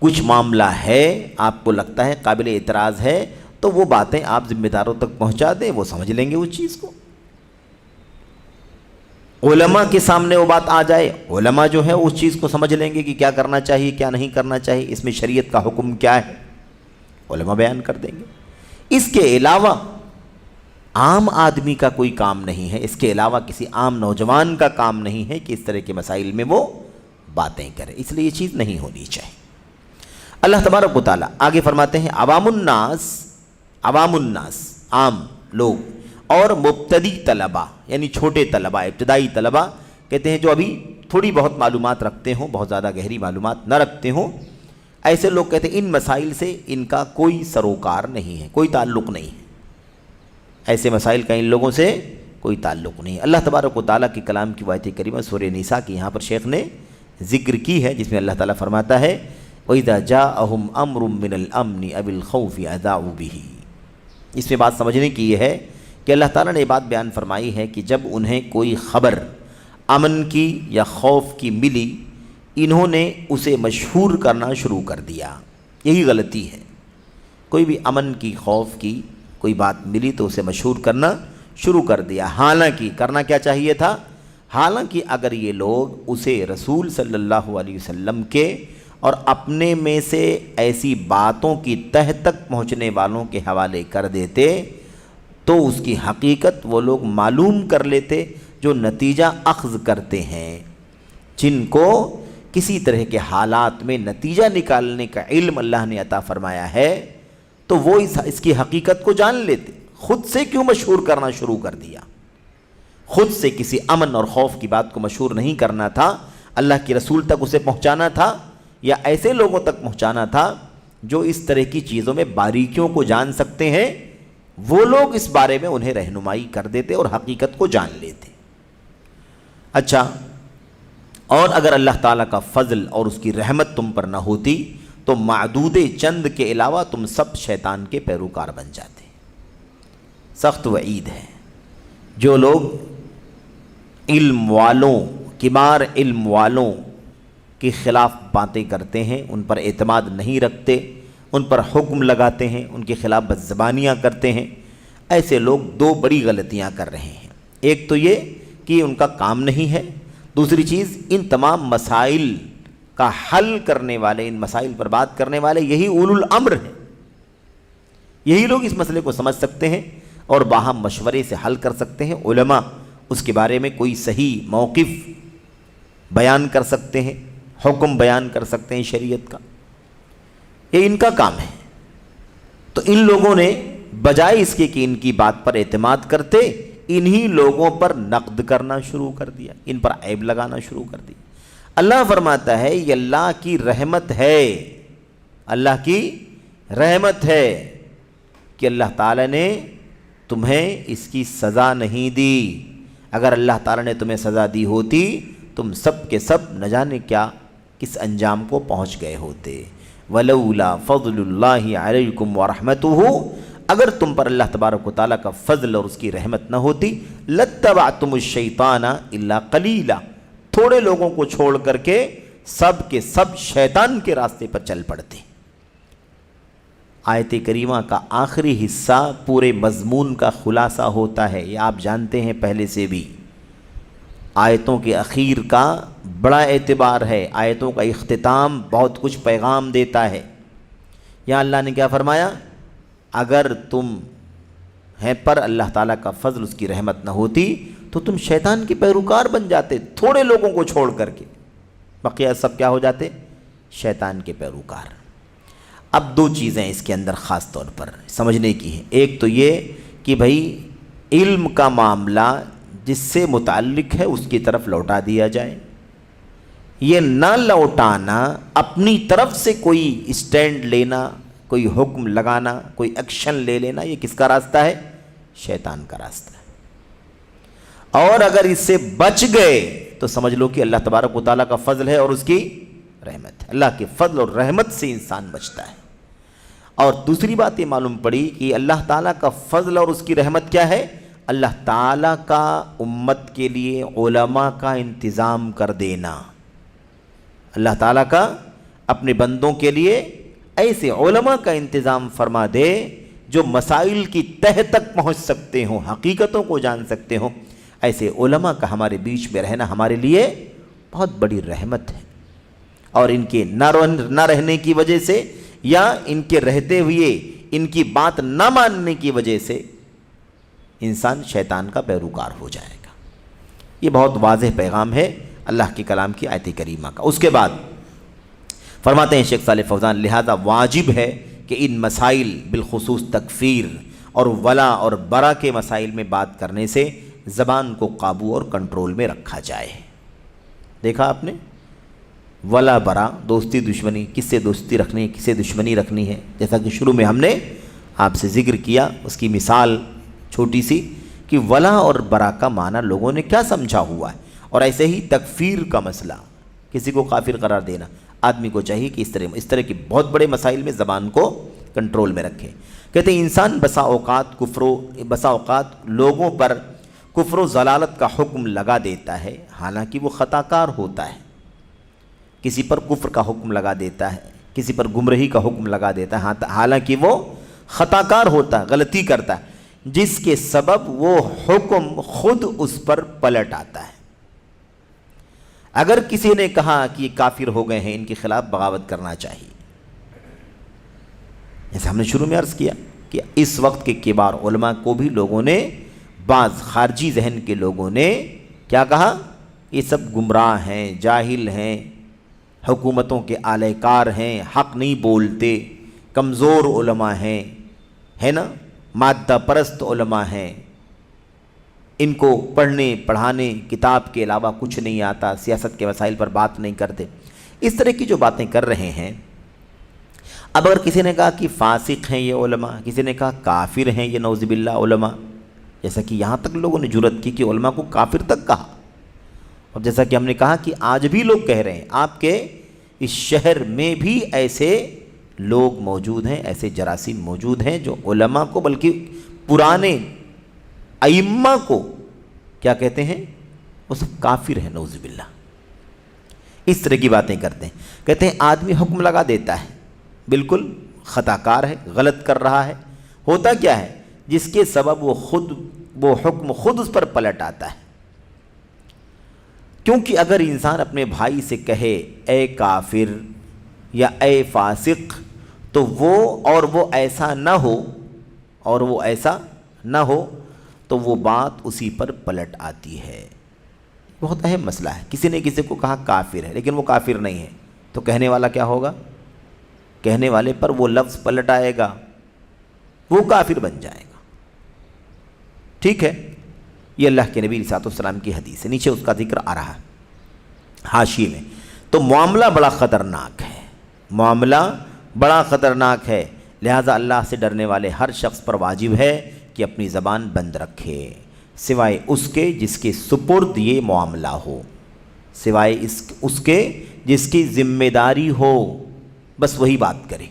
کچھ معاملہ ہے آپ کو لگتا ہے قابل اعتراض ہے تو وہ باتیں آپ ذمہ داروں تک پہنچا دیں، وہ سمجھ لیں گے اس چیز کو. علماء کے سامنے وہ بات آ جائے، علماء جو ہے اس چیز کو سمجھ لیں گے کہ کیا کرنا چاہیے کیا نہیں کرنا چاہیے، اس میں شریعت کا حکم کیا ہے، علماء بیان کر دیں گے. اس کے علاوہ عام آدمی کا کوئی کام نہیں ہے، اس کے علاوہ کسی عام نوجوان کا کام نہیں ہے کہ اس طرح کے مسائل میں وہ باتیں کرے. اس لیے یہ چیز نہیں ہونی چاہیے. اللہ تبارک و تعالیٰ آگے فرماتے ہیں عوام الناس عام لوگ، اور مبتدی طلبہ یعنی چھوٹے طلبہ، ابتدائی طلبہ کہتے ہیں جو ابھی تھوڑی بہت معلومات رکھتے ہوں، بہت زیادہ گہری معلومات نہ رکھتے ہوں، ایسے لوگ کہتے ہیں ان مسائل سے ان کا کوئی سروکار نہیں ہے، کوئی تعلق نہیں ہے. ایسے مسائل کا ان لوگوں سے کوئی تعلق نہیں ہے. اللہ تبارک و تعالیٰ کی کلام کی آیت کریمہ سورہ نساء کی یہاں پر شیخ نے ذکر کی ہے، جس میں اللہ تعالیٰ فرماتا ہے وَإِذَا جَاءَهُمْ أَمْرٌ مِّنَ الْأَمْنِ أَوِ الْخَوْفِ أَذَاعُوا بِهِ. اس میں بات سمجھنے کی یہ ہے کہ اللہ تعالیٰ نے یہ بات بیان فرمائی ہے کہ جب انہیں کوئی خبر امن کی یا خوف کی ملی، انہوں نے اسے مشہور کرنا شروع کر دیا. یہی غلطی ہے. کوئی بھی امن کی خوف کی کوئی بات ملی تو اسے مشہور کرنا شروع کر دیا. حالانکہ کرنا کیا چاہیے تھا؟ حالانکہ اگر یہ لوگ اسے رسول صلی اللہ علیہ وسلم کے اور اپنے میں سے ایسی باتوں کی تہ تک پہنچنے والوں کے حوالے کر دیتے تو اس کی حقیقت وہ لوگ معلوم کر لیتے جو نتیجہ اخذ کرتے ہیں، جن کو کسی طرح کے حالات میں نتیجہ نکالنے کا علم اللہ نے عطا فرمایا ہے، تو وہ اس کی حقیقت کو جان لیتے. خود سے کیوں مشہور کرنا شروع کر دیا؟ خود سے کسی امن اور خوف کی بات کو مشہور نہیں کرنا تھا، اللہ کے رسول تک اسے پہنچانا تھا، یا ایسے لوگوں تک پہنچانا تھا جو اس طرح کی چیزوں میں باریکیوں کو جان سکتے ہیں. وہ لوگ اس بارے میں انہیں رہنمائی کر دیتے اور حقیقت کو جان لیتے. اچھا، اور اگر اللہ تعالیٰ کا فضل اور اس کی رحمت تم پر نہ ہوتی تو معدود چند کے علاوہ تم سب شیطان کے پیروکار بن جاتے. سخت وعید ہے. جو لوگ علم والوں، کبار علم والوں کے خلاف باتیں کرتے ہیں، ان پر اعتماد نہیں رکھتے، ان پر حکم لگاتے ہیں، ان کے خلاف بدزبانیاں کرتے ہیں، ایسے لوگ دو بڑی غلطیاں کر رہے ہیں. ایک تو یہ کہ ان کا کام نہیں ہے، دوسری چیز ان تمام مسائل کا حل کرنے والے، ان مسائل پر بات کرنے والے یہی اولو الامر ہیں. یہی لوگ اس مسئلے کو سمجھ سکتے ہیں اور باہم مشورے سے حل کر سکتے ہیں. علماء اس کے بارے میں کوئی صحیح موقف بیان کر سکتے ہیں، حکم بیان کر سکتے ہیں شریعت کا. یہ ان کا کام ہے. تو ان لوگوں نے بجائے اس کے کہ ان کی بات پر اعتماد کرتے، انہی لوگوں پر نقد کرنا شروع کر دیا، ان پر عیب لگانا شروع کر دیا. اللہ فرماتا ہے یہ اللہ کی رحمت ہے، اللہ کی رحمت ہے کہ اللہ تعالی نے تمہیں اس کی سزا نہیں دی۔ اگر اللہ تعالیٰ نے تمہیں سزا دی ہوتی تم سب کے سب نہ جانے کیا کس انجام کو پہنچ گئے ہوتے۔ وَلَوْلَا فَضْلُ اللَّهِ عَلَيْكُمْ وَرَحْمَتُهُ، اگر تم پر اللہ تبارک و تعالیٰ کا فضل اور اس کی رحمت نہ ہوتی، لَاتَّبَعْتُمُ الشَّيْطَانَ إِلَّا قَلِيلًا، تھوڑے لوگوں کو چھوڑ کر کے سب کے سب شیطان کے راستے پر چل پڑتے۔ آیت کریمہ کا آخری حصہ پورے مضمون کا خلاصہ ہوتا ہے، یہ آپ جانتے ہیں پہلے سے بھی۔ آیتوں کے اخیر کا بڑا اعتبار ہے، آیتوں کا اختتام بہت کچھ پیغام دیتا ہے۔ یہاں اللہ نے کیا فرمایا؟ اگر تم ہیں پر اللہ تعالیٰ کا فضل اس کی رحمت نہ ہوتی تو تم شیطان کے پیروکار بن جاتے، تھوڑے لوگوں کو چھوڑ کر کے بقیہ سب کیا ہو جاتے؟ شیطان کے پیروکار۔ اب دو چیزیں اس کے اندر خاص طور پر سمجھنے کی ہیں۔ ایک تو یہ کہ بھائی علم کا معاملہ جس سے متعلق ہے اس کی طرف لوٹا دیا جائے، یہ نہ لوٹانا، اپنی طرف سے کوئی اسٹینڈ لینا، کوئی حکم لگانا، کوئی ایکشن لے لینا، یہ کس کا راستہ ہے؟ شیطان کا راستہ ہے۔ اور اگر اس سے بچ گئے تو سمجھ لو کہ اللہ تبارک و تعالیٰ کا فضل ہے اور اس کی رحمت ہے۔ اللہ کے فضل اور رحمت سے انسان بچتا ہے۔ اور دوسری بات یہ معلوم پڑی کہ اللہ تعالیٰ کا فضل اور اس کی رحمت کیا ہے؟ اللہ تعالیٰ کا امت کے لیے علماء کا انتظام کر دینا۔ اللہ تعالیٰ کا اپنے بندوں کے لیے ایسے علماء کا انتظام فرما دے جو مسائل کی تہ تک پہنچ سکتے ہوں، حقیقتوں کو جان سکتے ہوں۔ ایسے علماء کا ہمارے بیچ میں رہنا ہمارے لیے بہت بڑی رحمت ہے۔ اور ان کے نہ رہنے کی وجہ سے یا ان کے رہتے ہوئے ان کی بات نہ ماننے کی وجہ سے انسان شیطان کا پیروکار ہو جائے گا۔ یہ بہت واضح پیغام ہے اللہ کے کلام کی آیت کریمہ کا۔ اس کے بعد فرماتے ہیں شیخ صالح فوزان، لہذا واجب ہے کہ ان مسائل بالخصوص تکفیر اور ولا اور برا کے مسائل میں بات کرنے سے زبان کو قابو اور کنٹرول میں رکھا جائے۔ دیکھا آپ نے، ولا برا، دوستی دشمنی، کس سے دوستی رکھنی ہے، کس سے دشمنی رکھنی ہے، جیسا کہ شروع میں ہم نے آپ سے ذکر کیا، اس کی مثال چھوٹی سی کہ ولا اور برا کا معنی لوگوں نے کیا سمجھا ہوا ہے۔ اور ایسے ہی تکفیر کا مسئلہ، کسی کو کافر قرار دینا، آدمی کو چاہیے کہ اس طرح کے بہت بڑے مسائل میں زبان کو کنٹرول میں رکھے۔ کہتے ہیں انسان بسا اوقات لوگوں پر کفر و ضلالت کا حکم لگا دیتا ہے، حالانکہ وہ خطا کار ہوتا ہے۔ کسی پر کفر کا حکم لگا دیتا ہے، کسی پر گمراہی کا حکم لگا دیتا ہے، حالانکہ وہ خطا کار ہوتا ہے، غلطی کرتا ہے، جس کے سبب وہ حکم خود اس پر پلٹ آتا ہے۔ اگر کسی نے کہا کہ یہ کافر ہو گئے ہیں، ان کے خلاف بغاوت کرنا چاہیے، جیسے ہم نے شروع میں عرض کیا کہ اس وقت کے کبار علماء کو بھی لوگوں نے، بعض خارجی ذہن کے لوگوں نے کیا کہا؟ یہ سب گمراہ ہیں، جاہل ہیں، حکومتوں کے آلہ کار ہیں، حق نہیں بولتے، کمزور علماء ہیں، ہے نا، مادہ پرست علماء ہیں، ان کو پڑھنے پڑھانے کتاب کے علاوہ کچھ نہیں آتا، سیاست کے مسائل پر بات نہیں کرتے، اس طرح کی جو باتیں کر رہے ہیں۔ اب اگر کسی نے کہا کہ فاسق ہیں یہ علماء، کسی نے کہا کافر ہیں یہ نعوذ باللہ علماء، جیسا کہ یہاں تک لوگوں نے جرأت کی کہ علماء کو کافر تک کہا، اور جیسا کہ ہم نے کہا کہ آج بھی لوگ کہہ رہے ہیں، آپ کے اس شہر میں بھی ایسے لوگ موجود ہیں، ایسے جراثیم موجود ہیں جو علماء کو، بلکہ پرانے ائمہ کو کیا کہتے ہیں؟ وہ سب کافر ہیں نعوذ باللہ۔ اس طرح کی باتیں کرتے ہیں، کہتے ہیں آدمی حکم لگا دیتا ہے، بالکل خطا کار ہے، غلط کر رہا ہے، ہوتا کیا ہے؟ جس کے سبب وہ حکم خود اس پر پلٹ آتا ہے۔ کیونکہ اگر انسان اپنے بھائی سے کہے اے کافر یا اے فاسق، تو وہ ایسا نہ ہو تو وہ بات اسی پر پلٹ آتی ہے۔ بہت اہم مسئلہ ہے۔ کسی نے کسی کو کہا کافر ہے، لیکن وہ کافر نہیں ہے، تو کہنے والا کیا ہوگا؟ کہنے والے پر وہ لفظ پلٹ آئے گا، وہ کافر بن جائے گا۔ ٹھیک ہے، یہ اللہ کے نبی علیہ السلام کی حدیث ہے، نیچے اس کا ذکر آ رہا ہے حاشیے میں۔ تو معاملہ بڑا خطرناک ہے، معاملہ بڑا خطرناک ہے، لہٰذا اللہ سے ڈرنے والے ہر شخص پر واجب ہے کہ اپنی زبان بند رکھے سوائے اس کے جس کے سپرد یہ معاملہ ہو، سوائے اس کے جس کی ذمہ داری ہو، بس وہی بات کرے،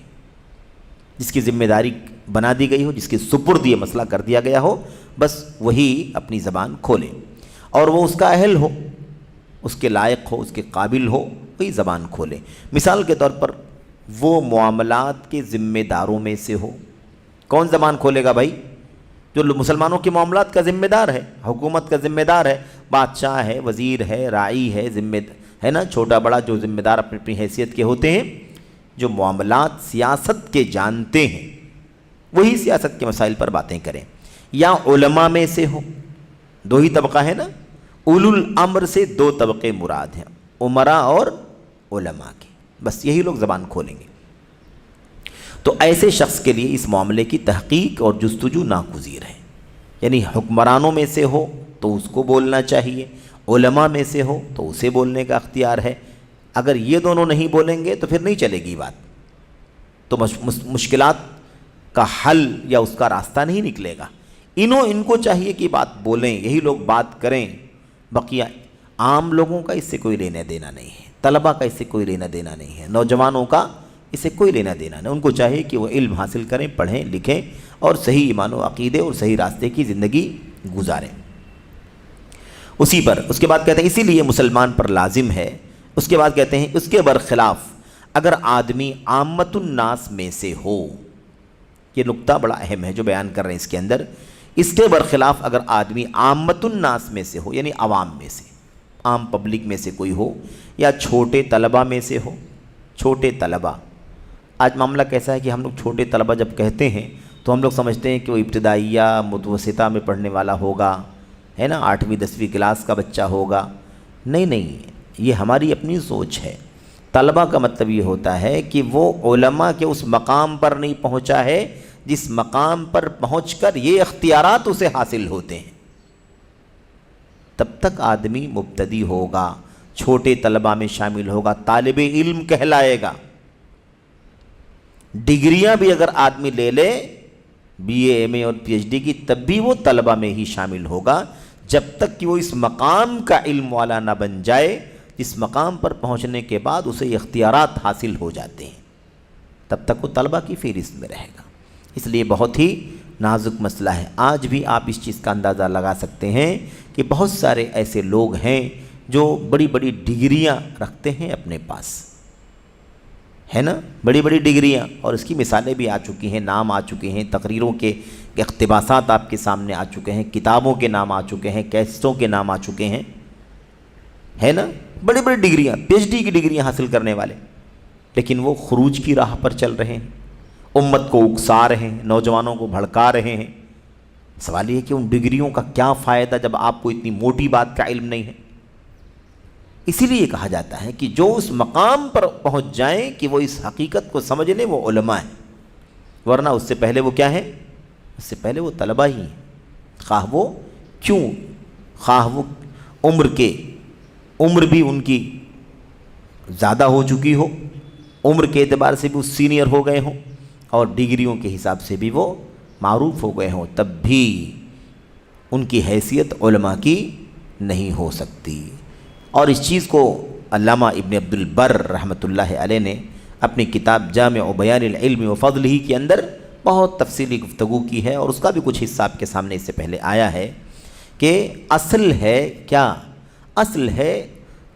جس کی ذمہ داری بنا دی گئی ہو، جس کے سپرد یہ مسئلہ کر دیا گیا ہو، بس وہی اپنی زبان کھولے، اور وہ اس کا اہل ہو، اس کے لائق ہو، اس کے قابل ہو، وہی زبان کھولے۔ مثال کے طور پر وہ معاملات کے ذمہ داروں میں سے ہو۔ کون زبان کھولے گا بھائی؟ جو مسلمانوں کے معاملات کا ذمہ دار ہے، حکومت کا ذمہ دار ہے، بادشاہ ہے، وزیر ہے، راعی ہے، ہے نا، چھوٹا بڑا جو ذمہ دار اپنی اپنی حیثیت کے ہوتے ہیں، جو معاملات سیاست کے جانتے ہیں، وہی سیاست کے مسائل پر باتیں کریں۔ یا علماء میں سے ہو، دو ہی طبقہ ہے نا، اولو الامر سے دو طبقے مراد ہیں، امراء اور علماء کے، بس یہی لوگ زبان کھولیں گے۔ تو ایسے شخص کے لیے اس معاملے کی تحقیق اور جستجو ناگزیر ہے، یعنی حکمرانوں میں سے ہو تو اس کو بولنا چاہیے، علماء میں سے ہو تو اسے بولنے کا اختیار ہے۔ اگر یہ دونوں نہیں بولیں گے تو پھر نہیں چلے گی بات، تو مشکلات کا حل یا اس کا راستہ نہیں نکلے گا۔ ان کو چاہیے کہ بات بولیں، یہی لوگ بات کریں، بقیہ عام لوگوں کا اس سے کوئی لینا دینا نہیں ہے، طلبہ کا اس سے کوئی لینا دینا نہیں ہے، نوجوانوں کا اس سے کوئی لینا دینا نہیں۔ ان کو چاہیے کہ وہ علم حاصل کریں، پڑھیں لکھیں اور صحیح ایمان و عقیدے اور صحیح راستے کی زندگی گزاریں۔ اسی پر اس کے بعد کہتے ہیں اسی لیے مسلمان پر لازم ہے، اس کے بعد کہتے ہیں اس کے برخلاف اگر آدمی عامت الناس میں سے ہو، یہ نقطہ بڑا اہم ہے جو بیان کر رہے ہیں اس کے اندر، اس کے برخلاف اگر آدمی عامت الناس میں سے ہو، یعنی عوام میں سے، عام پبلک میں سے کوئی ہو، یا چھوٹے طلبہ میں سے ہو۔ چھوٹے طلبہ، آج معاملہ کیسا ہے کہ ہم لوگ چھوٹے طلبہ جب کہتے ہیں تو ہم لوگ سمجھتے ہیں کہ وہ ابتدائیہ متوسطہ میں پڑھنے والا ہوگا، ہے نا، 8ویں 10ویں کلاس کا بچہ ہوگا۔ نہیں، یہ ہماری اپنی سوچ ہے۔ طلبہ کا مطلب یہ ہوتا ہے کہ وہ علماء کے اس مقام پر نہیں پہنچا ہے جس مقام پر پہنچ کر یہ اختیارات اسے حاصل ہوتے ہیں، تب تک آدمی مبتدی ہوگا، چھوٹے طلبہ میں شامل ہوگا، طالب علم کہلائے گا۔ ڈگریاں بھی اگر آدمی لے لے، بی اے ایم اے اور پی ایچ ڈی کی، تب بھی وہ طلبہ میں ہی شامل ہوگا، جب تک کہ وہ اس مقام کا علم والا نہ بن جائے جس مقام پر پہنچنے کے بعد اسے اختیارات حاصل ہو جاتے ہیں، تب تک وہ طلبہ کی فہرست میں رہے گا۔ اس لیے بہت ہی نازک مسئلہ ہے۔ آج بھی آپ اس چیز کا اندازہ لگا سکتے ہیں کہ بہت سارے ایسے لوگ ہیں جو بڑی بڑی ڈگریاں رکھتے ہیں اپنے پاس، ہے نا، بڑی بڑی ڈگریاں، اور اس کی مثالیں بھی آ چکی ہیں، نام آ چکے ہیں، تقریروں کے اقتباسات آپ کے سامنے آ چکے ہیں، کتابوں کے نام آ چکے ہیں، کیسٹوں کے نام آ چکے ہیں، ہے نا، بڑی بڑی ڈگریاں، پی ایچ ڈی کی ڈگریاں حاصل کرنے والے، لیکن وہ خروج کی راہ پر چل رہے ہیں، امت کو اکسا رہے ہیں، نوجوانوں کو بھڑکا رہے ہیں۔ سوال یہ ہے کہ ان ڈگریوں کا کیا فائدہ جب آپ کو اتنی موٹی بات کا علم نہیں ہے؟ اسی لیے کہا جاتا ہے کہ جو اس مقام پر پہنچ جائیں کہ وہ اس حقیقت کو سمجھ لیں، وہ علماء ہیں، ورنہ اس سے پہلے وہ کیا ہیں؟ اس سے پہلے وہ طلبہ ہی ہیں، خواہ وہ عمر بھی ان کی زیادہ ہو چکی ہو، عمر کے اعتبار سے بھی وہ سینئر ہو گئے ہوں، اور ڈگریوں کے حساب سے بھی وہ معروف ہو گئے ہوں، تب بھی ان کی حیثیت علماء کی نہیں ہو سکتی۔ اور اس چیز کو علامہ ابن عبد البر رحمۃ اللہ علیہ نے اپنی کتاب جامع بیان العلم و فضلہ کے اندر بہت تفصیلی گفتگو کی ہے، اور اس کا بھی کچھ حصہ آپ کے سامنے اس سے پہلے آیا ہے کہ اصل ہے کیا؟ اصل ہے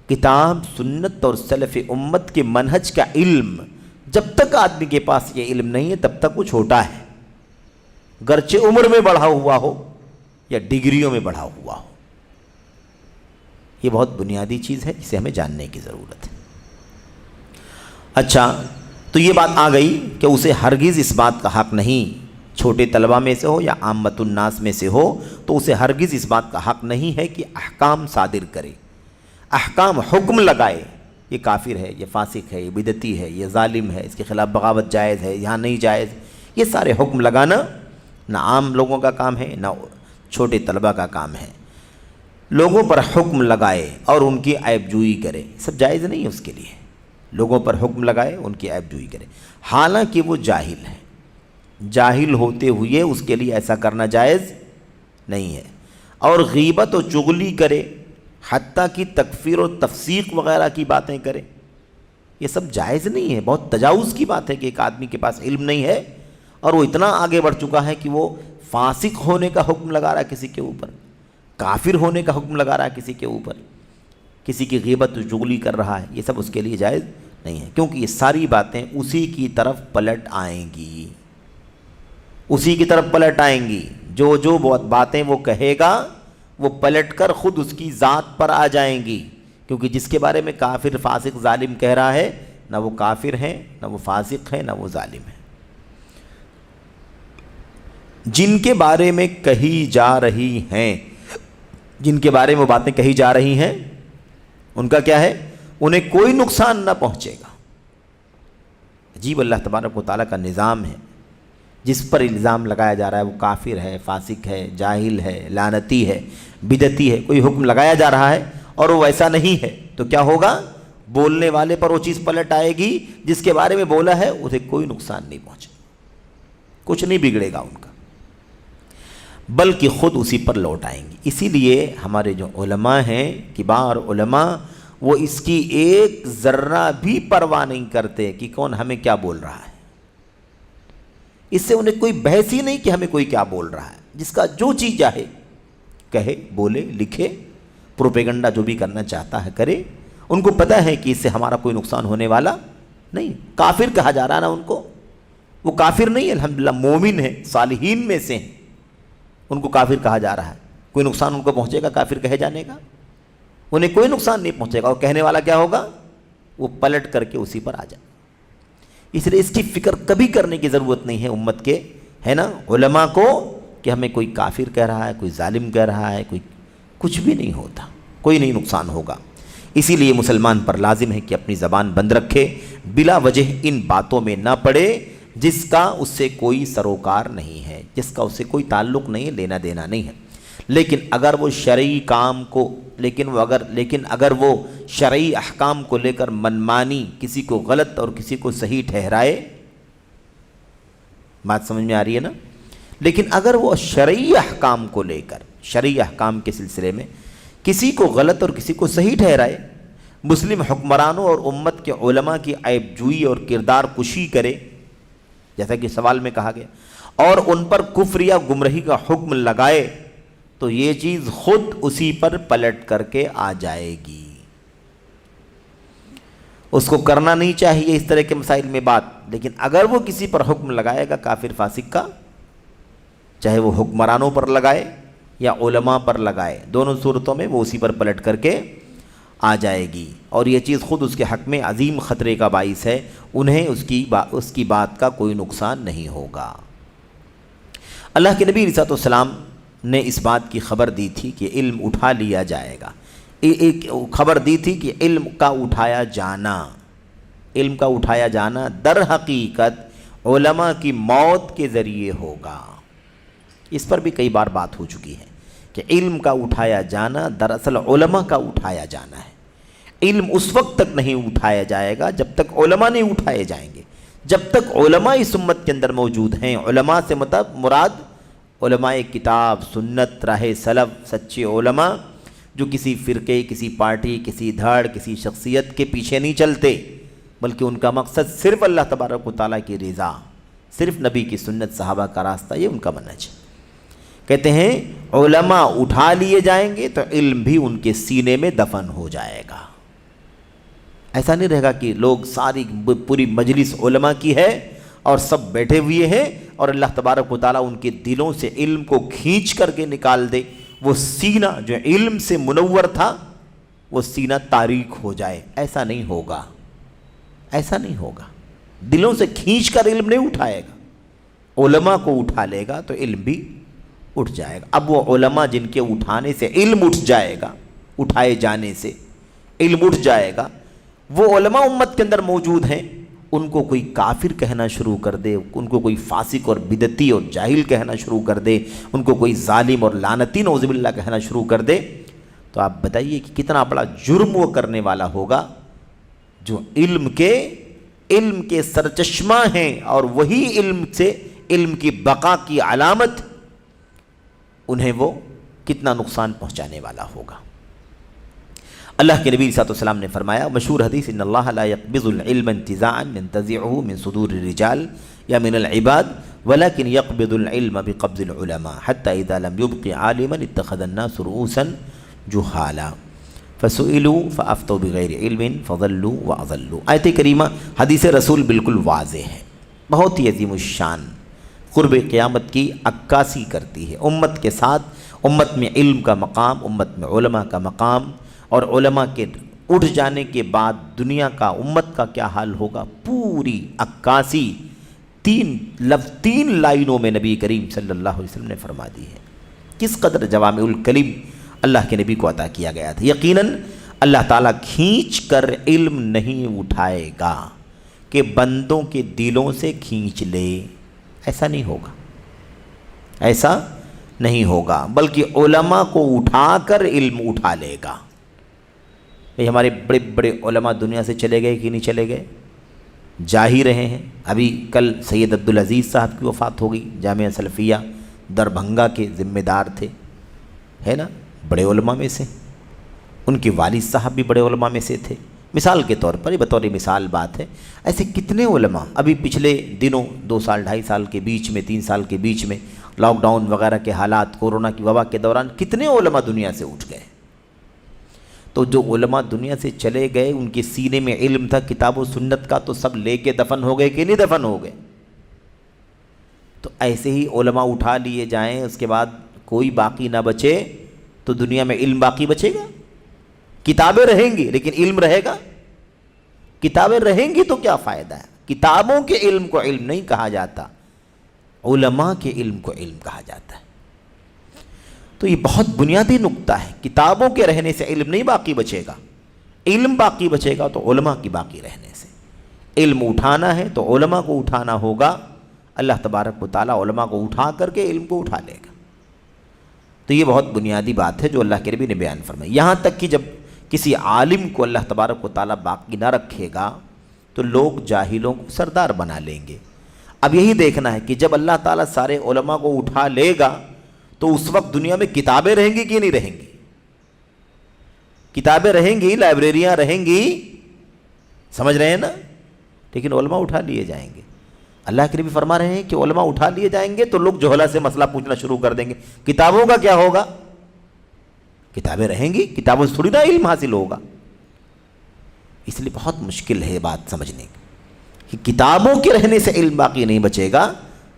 کتاب سنت اور سلف امت کے منہج کا علم۔ جب تک آدمی کے پاس یہ علم نہیں ہے تب تک وہ چھوٹا ہے، گرچہ عمر میں بڑھا ہوا ہو یا ڈگریوں میں بڑھا ہوا ہو۔ یہ بہت بنیادی چیز ہے جسے ہمیں جاننے کی ضرورت ہے۔ اچھا، تو یہ بات آ گئی کہ اسے ہرگز اس بات کا حق نہیں، چھوٹے طلبہ میں سے ہو یا عامت الناس میں سے ہو، تو اسے ہرگز اس بات کا حق نہیں ہے کہ احکام صادر کرے، احکام حکم لگائے، یہ کافر ہے، یہ فاسق ہے، یہ بدعتی ہے، یہ ظالم ہے، اس کے خلاف بغاوت جائز ہے، یہاں نہیں جائز۔ یہ سارے حکم لگانا نہ عام لوگوں کا کام ہے، نہ چھوٹے طلبہ کا کام ہے۔ لوگوں پر حکم لگائے اور ان کی عیب جوئی کرے، سب جائز نہیں ہے اس کے لیے۔ لوگوں پر حکم لگائے، ان کی عیب جوئی کرے، حالانکہ وہ جاہل ہے، جاہل ہوتے ہوئے اس کے لیے ایسا کرنا جائز نہیں ہے۔ اور غیبت و چغلی کرے، حتیٰ کہ تکفیر و تفسیق وغیرہ کی باتیں کرے، یہ سب جائز نہیں ہے۔ بہت تجاوز کی بات ہے کہ ایک آدمی کے پاس علم نہیں ہے اور وہ اتنا آگے بڑھ چکا ہے کہ وہ فاسق ہونے کا حکم لگا رہا ہے کسی کے اوپر، کافر ہونے کا حکم لگا رہا ہے کسی کے اوپر، کسی کی غیبت و چغلی کر رہا ہے، یہ سب اس کے لیے جائز نہیں ہے، کیونکہ یہ ساری باتیں اسی کی طرف پلٹ آئیں گی، اسی کی طرف پلٹ آئیں گی۔ جو باتیں وہ کہے گا وہ پلٹ کر خود اس کی ذات پر آ جائیں گی، کیونکہ جس کے بارے میں کافر، فاسق، ظالم کہہ رہا ہے، نہ وہ کافر ہے، نہ وہ فاسق ہے، نہ وہ ظالم ہے۔ جن کے بارے میں کہی جا رہی ہیں، جن کے بارے میں وہ باتیں کہی جا رہی ہیں، ان کا کیا ہے؟ انہیں کوئی نقصان نہ پہنچے گا۔ عجیب اللہ تبارک و تعالیٰ کا نظام ہے، جس پر الزام لگایا جا رہا ہے وہ کافر ہے، فاسق ہے، جاہل ہے، لعنتی ہے، بدعتی ہے، کوئی حکم لگایا جا رہا ہے اور وہ ویسا نہیں ہے، تو کیا ہوگا؟ بولنے والے پر وہ چیز پلٹ آئے گی، جس کے بارے میں بولا ہے اسے کوئی نقصان نہیں پہنچے، کچھ نہیں بگڑے گا ان کا، بلکہ خود اسی پر لوٹ آئیں گی۔ اسی لیے ہمارے جو علماء ہیں، کبار علماء، وہ اس کی ایک ذرہ بھی پرواہ نہیں کرتے کہ کون ہمیں کیا بول رہا ہے، اس سے انہیں کوئی بحث ہی نہیں کہ ہمیں کوئی کیا بول رہا ہے، جس کا جو چیز چاہے کہے، بولے، لکھے، پروپیگنڈا جو بھی کرنا چاہتا ہے کرے، ان کو پتہ ہے کہ اس سے ہمارا کوئی نقصان ہونے والا نہیں۔ کافر کہا جا رہا نا ان کو، وہ کافر نہیں، الحمدللہ مومن ہے، صالحین میں سے ہیں، ان کو کافر کہا جا رہا ہے، کوئی نقصان ان کو پہنچے گا کافر کہے جانے کا؟ انہیں کوئی نقصان نہیں پہنچے گا، اور کہنے والا کیا ہوگا؟ وہ پلٹ کر کے اسی پر آ جائے۔ اس لیے اس کی فکر کبھی کرنے کی ضرورت نہیں ہے امت کے، ہے نا، علماء کو، کہ ہمیں کوئی کافر کہہ رہا ہے، کوئی ظالم کہہ رہا ہے، کوئی کچھ بھی نہیں ہوتا، کوئی نہیں نقصان ہوگا۔ اسی لیے مسلمان پر لازم ہے کہ اپنی زبان بند رکھے، بلا وجہ ان باتوں میں نہ پڑے جس کا اس سے کوئی سروکار نہیں ہے، جس کا اس سے کوئی تعلق نہیں ہے، لینا دینا نہیں ہے۔ لیکن اگر وہ شرعی کام کو لیکن اگر وہ شرعی احکام کو لے کر منمانی کسی کو غلط اور کسی کو صحیح ٹھہرائے، بات سمجھ میں آ رہی ہے نا؟ لیکن اگر وہ شرعی احکام کو لے کر، شرعی احکام کے سلسلے میں کسی کو غلط اور کسی کو صحیح ٹھہرائے، مسلم حکمرانوں اور امت کے علماء کی عیب جوئی اور کردار کشی کرے، جیسا کہ سوال میں کہا گیا، اور ان پر کفر یا گمراہی کا حکم لگائے، تو یہ چیز خود اسی پر پلٹ کر کے آ جائے گی۔ اس کو کرنا نہیں چاہیے اس طرح کے مسائل میں بات، لیکن اگر وہ کسی پر حکم لگائے گا کافر فاسق کا، چاہے وہ حکمرانوں پر لگائے یا علماء پر لگائے، دونوں صورتوں میں وہ اسی پر پلٹ کر کے آ جائے گی، اور یہ چیز خود اس کے حق میں عظیم خطرے کا باعث ہے، انہیں اس کی بات کا کوئی نقصان نہیں ہوگا۔ اللہ کے نبی علیہ السلام نے اس بات کی خبر دی تھی کہ علم اٹھا لیا جائے گا، ایک خبر دی تھی کہ علم کا اٹھایا جانا در حقیقت علماء کی موت کے ذریعے ہوگا۔ اس پر بھی کئی بار بات ہو چکی ہے کہ علم کا اٹھایا جانا دراصل علماء کا اٹھایا جانا ہے۔ علم اس وقت تک نہیں اٹھایا جائے گا جب تک علماء نہیں اٹھائے جائیں گے، جب تک علماء اس امت کے اندر موجود ہیں۔ علماء سے مراد علماء کتاب، سنت، راہ سلف، سچے علماء جو کسی فرقے، کسی پارٹی، کسی دھڑ، کسی شخصیت کے پیچھے نہیں چلتے، بلکہ ان کا مقصد صرف اللہ تبارک و تعالیٰ کی رضا، صرف نبی کی سنت، صحابہ کا راستہ، یہ ان کا منہج ہے۔ کہتے ہیں علماء اٹھا لیے جائیں گے تو علم بھی ان کے سینے میں دفن ہو جائے گا۔ ایسا نہیں رہے گا کہ لوگ ساری پوری مجلس علماء کی ہے اور سب بیٹھے ہوئے ہیں اور اللہ تبارک و تعالیٰ ان کے دلوں سے علم کو کھینچ کر کے نکال دے، وہ سینہ جو علم سے منور تھا وہ سینہ تاریک ہو جائے۔ ایسا نہیں ہوگا، ایسا نہیں ہوگا۔ دلوں سے کھینچ کر علم نہیں اٹھائے گا، علماء کو اٹھا لے گا تو علم بھی اٹھ جائے گا۔ اب وہ علماء جن کے اٹھانے سے علم اٹھ جائے گا، اٹھائے جانے سے علم اٹھ جائے گا، وہ علماء امت کے اندر موجود ہیں، ان کو کوئی کافر کہنا شروع کر دے، ان کو کوئی فاسق اور بدعتی اور جاہل کہنا شروع کر دے، ان کو کوئی ظالم اور لعنتی نعوذ باللہ کہنا شروع کر دے، تو آپ بتائیے کہ کتنا بڑا جرم وہ کرنے والا ہوگا جو علم کے سرچشمہ ہیں، اور وہی علم کی بقا کی علامت، انہیں وہ کتنا نقصان پہنچانے والا ہوگا۔ اللہ کے نبی صلی اللہ علیہ وسلم نے فرمایا، مشہور حدیث، ان اللہ لا يقبض العلم انتزاعا ينتزعه من صدور الرجال یا من العباد ولكن يقبض العلم بقبض العلماء حتى اذا لم يبق عالما اتخذ الناس رؤوسا جهالا فسئلوا فافتوا بغیر علم فضلوا واضلوا۔ آیت کریمہ حدیث رسول بالکل واضح ہے، بہت ہی عظیم الشان، قرب قیامت کی عکاسی کرتی ہے۔ امت کے ساتھ امت میں علم کا مقام، امت میں علماء کا مقام، اور علماء کے اٹھ جانے کے بعد دنیا کا، امت کا کیا حال ہوگا، پوری عکاسی تین لائنوں میں نبی کریم صلی اللہ علیہ وسلم نے فرما دی ہے۔ کس قدر جوامع الکلم اللہ کے نبی کو عطا کیا گیا تھا۔ یقیناً اللہ تعالیٰ کھینچ کر علم نہیں اٹھائے گا کہ بندوں کے دلوں سے کھینچ لے، ایسا نہیں ہوگا، ایسا نہیں ہوگا، بلکہ علماء کو اٹھا کر علم اٹھا لے گا۔ یہ ہمارے بڑے بڑے علماء دنیا سے چلے گئے کہ نہیں چلے گئے؟ جا ہی رہے ہیں۔ ابھی کل سید عبدالعزیز صاحب کی وفات ہو گئی، جامعہ سلفیہ دربھنگا کے ذمہ دار تھے، ہے نا، بڑے علماء میں سے۔ ان کے والد صاحب بھی بڑے علماء میں سے تھے۔ مثال کے طور پر، یہ بطور مثال بات ہے، ایسے کتنے علماء ابھی پچھلے دنوں 2 سال 2.5 سال کے بیچ میں، 3 سال کے بیچ میں، لاک ڈاؤن وغیرہ کے حالات، کورونا کی وبا کے دوران کتنے علماء دنیا سے اٹھ گئے۔ تو جو علماء دنیا سے چلے گئے، ان کے سینے میں علم تھا کتاب و سنت کا، تو سب لے کے دفن ہو گئے کہ نہیں دفن ہو گئے؟ تو ایسے ہی علماء اٹھا لیے جائیں، اس کے بعد کوئی باقی نہ بچے، تو دنیا میں علم باقی بچے گا؟ کتابیں رہیں گی لیکن علم رہے گا؟ کتابیں رہیں گی تو کیا فائدہ ہے؟ کتابوں کے علم کو علم نہیں کہا جاتا، علماء کے علم کو علم کہا جاتا ہے۔ تو یہ بہت بنیادی نقطہ ہے، کتابوں کے رہنے سے علم نہیں باقی بچے گا، علم باقی بچے گا تو علماء کی باقی رہنے سے۔ علم اٹھانا ہے تو علماء کو اٹھانا ہوگا، اللہ تبارک و تعالیٰ علماء کو اٹھا کر کے علم کو اٹھا لے گا۔ تو یہ بہت بنیادی بات ہے جو اللہ کے نبی نے بیان فرمائی۔ یہاں تک کہ جب کسی عالم کو اللہ تبارک و تعالیٰ باقی نہ رکھے گا تو لوگ جاہلوں کو سردار بنا لیں گے۔ اب یہی دیکھنا ہے کہ جب اللہ تعالیٰ سارے علماء کو اٹھا لے گا تو اس وقت دنیا میں کتابیں رہیں گی کہ نہیں رہیں گی؟ کتابیں رہیں گی، لائبریریاں رہیں گی، سمجھ رہے ہیں نا؟ لیکن علماء اٹھا لیے جائیں گے۔ اللہ کے نبی فرما رہے ہیں کہ علماء اٹھا لیے جائیں گے تو لوگ جہلا سے مسئلہ پوچھنا شروع کر دیں گے، کتابوں کا کیا ہوگا؟ کتابیں رہیں گی، کتابوں سے تھوڑی نہ علم حاصل ہوگا۔ اس لیے بہت مشکل ہے بات سمجھنے کی کہ کتابوں کے رہنے سے علم باقی نہیں بچے گا،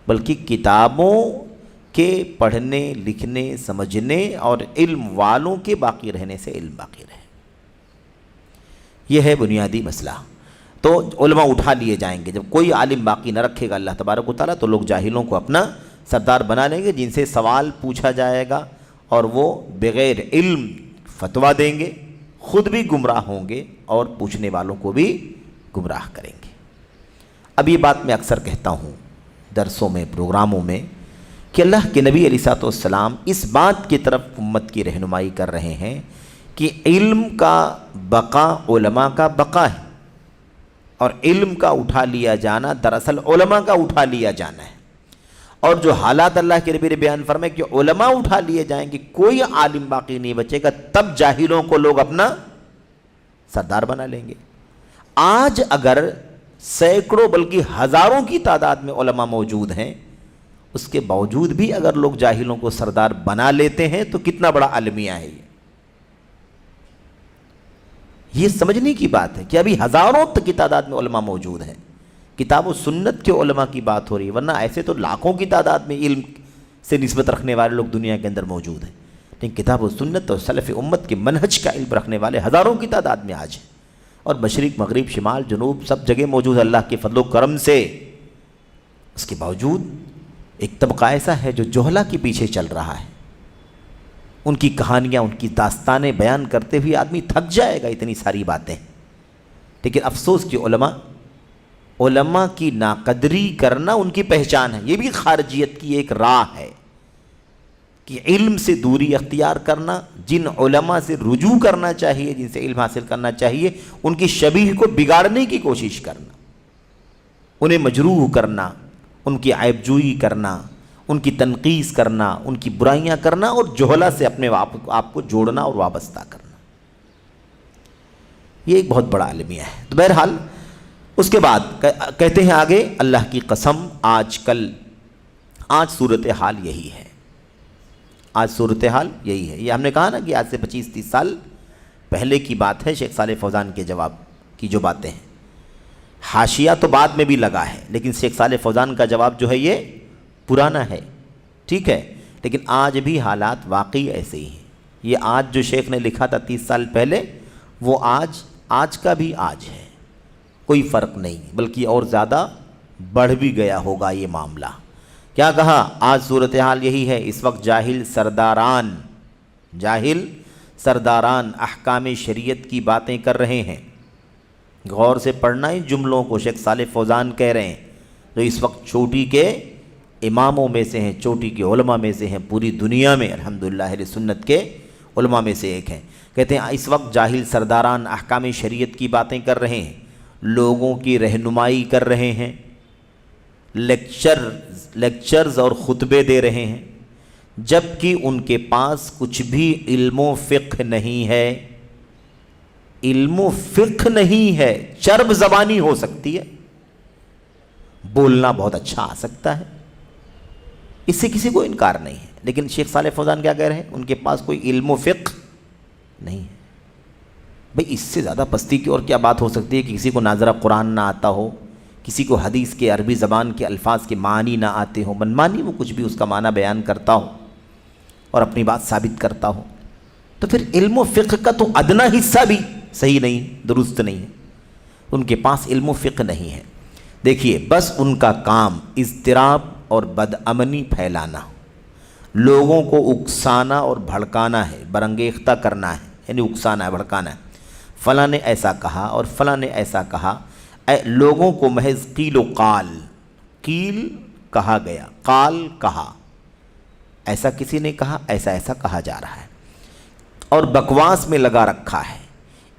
بلکہ کتابوں کے پڑھنے، لکھنے، سمجھنے اور علم والوں کے باقی رہنے سے علم باقی رہے۔ یہ ہے بنیادی مسئلہ۔ تو علماء اٹھا لیے جائیں گے، جب کوئی عالم باقی نہ رکھے گا اللہ تبارک و تعالیٰ تو لوگ جاہلوں کو اپنا سردار بنا لیں گے، جن سے سوال پوچھا جائے گا اور وہ بغیر علم فتویٰ دیں گے، خود بھی گمراہ ہوں گے اور پوچھنے والوں کو بھی گمراہ کریں گے۔ اب یہ بات میں اکثر کہتا ہوں درسوں میں، پروگراموں میں، کہ اللہ کے نبی علیہ الصلوۃ والسلام اس بات کی طرف امت کی رہنمائی کر رہے ہیں کہ علم کا بقا علماء کا بقا ہے، اور علم کا اٹھا لیا جانا دراصل علماء کا اٹھا لیا جانا ہے۔ اور جو حالات اللہ کے نبی نے بیان فرمائے کہ علماء اٹھا لیے جائیں گے، کوئی عالم باقی نہیں بچے گا، تب جاہلوں کو لوگ اپنا سردار بنا لیں گے۔ آج اگر سینکڑوں بلکہ ہزاروں کی تعداد میں علماء موجود ہیں، اس کے باوجود بھی اگر لوگ جاہلوں کو سردار بنا لیتے ہیں تو کتنا بڑا المیہ ہے یہ سمجھنے کی بات ہے کہ ابھی ہزاروں تک کی تعداد میں علماء موجود ہیں۔ کتاب و سنت کے علماء کی بات ہو رہی ہے، ورنہ ایسے تو لاکھوں کی تعداد میں علم سے نسبت رکھنے والے لوگ دنیا کے اندر موجود ہیں، لیکن کتاب و سنت اور سلف امت کے منہج کا علم رکھنے والے ہزاروں کی تعداد میں آج ہیں، اور مشرق، مغرب، شمال، جنوب سب جگہ موجود ہے اللہ کے فضل و کرم سے۔ اس کے باوجود ایک طبقہ ایسا ہے جو جہلا کے پیچھے چل رہا ہے، ان کی کہانیاں، ان کی داستانیں بیان کرتے ہوئے آدمی تھک جائے گا، اتنی ساری باتیں۔ لیکن افسوس کہ علماء کی ناقدری کرنا ان کی پہچان ہے۔ یہ بھی خارجیت کی ایک راہ ہے کہ علم سے دوری اختیار کرنا، جن علماء سے رجوع کرنا چاہیے، جن سے علم حاصل کرنا چاہیے، ان کی شبیہ کو بگاڑنے کی کوشش کرنا، انہیں مجروح کرنا، ان کی عیب جوئی کرنا، ان کی تنقیص کرنا، ان کی برائیاں کرنا اور جہلا سے اپنے آپ کو جوڑنا اور وابستہ کرنا، یہ ایک بہت بڑا المیہ ہے۔ تو بہرحال اس کے بعد کہتے ہیں آگے، اللہ کی قسم آج صورتحال یہی ہے، آج صورتحال یہی ہے۔ یہ ہم نے کہا نا کہ آج سے 25-30 سال پہلے کی بات ہے، شیخ صالح فوزان کے جواب کی جو باتیں ہیں، حاشیہ تو بعد میں بھی لگا ہے، لیکن شیخ صالح فوزان کا جواب جو ہے یہ پرانا ہے، ٹھیک ہے، لیکن آج بھی حالات واقعی ایسے ہی ہیں۔ یہ آج جو شیخ نے لکھا تھا 30 سال پہلے، وہ آج کا بھی آج ہے، کوئی فرق نہیں، بلکہ اور زیادہ بڑھ بھی گیا ہوگا یہ معاملہ۔ کیا کہا؟ آج صورتحال یہی ہے، اس وقت جاہل سرداران احکام شریعت کی باتیں کر رہے ہیں۔ غور سے پڑھنا ان جملوں کو، شیخ صالح فوزان کہہ رہے ہیں، جو اس وقت چوٹی کے اماموں میں سے ہیں، چوٹی کے علماء میں سے ہیں، پوری دنیا میں الحمدللہ اہل سنت کے علماء میں سے ایک ہیں۔ کہتے ہیں اس وقت جاہل سرداران احکام شریعت کی باتیں کر رہے ہیں، لوگوں کی رہنمائی کر رہے ہیں، لیکچرز اور خطبے دے رہے ہیں، جبکہ ان کے پاس کچھ بھی علم و فقہ نہیں ہے۔ علم و فقہ نہیں ہے، چرب زبانی ہو سکتی ہے، بولنا بہت اچھا آ سکتا ہے، اس سے کسی کو انکار نہیں ہے، لیکن شیخ صالح فوزان کیا کہہ رہے ہیں؟ ان کے پاس کوئی علم و فقہ نہیں ہے۔ بھئی اس سے زیادہ پستی کی اور کیا بات ہو سکتی ہے کہ کسی کو ناظرہ قرآن نہ آتا ہو، کسی کو حدیث کے عربی زبان کے الفاظ کے معنی نہ آتے ہو، منمانی وہ کچھ بھی اس کا معنی بیان کرتا ہو اور اپنی بات ثابت کرتا ہو، تو پھر علم و فقہ کا تو ادنا حصہ بھی صحیح نہیں، درست نہیں ہے، ان کے پاس علم و فقہ نہیں ہے۔ دیکھیے، بس ان کا کام اضطراب اور بدامنی پھیلانا، لوگوں کو اکسانا اور بھڑکانا ہے، برانگیختہ کرنا ہے، یعنی اکسانا ہے، بھڑکانا ہے، فلاں نے ایسا کہا اور فلاں نے ایسا کہا، لوگوں کو محض قیل و قال، قیل کہا گیا، قال کہا، ایسا کسی نے کہا، ایسا کہا جا رہا ہے، اور بکواس میں لگا رکھا ہے۔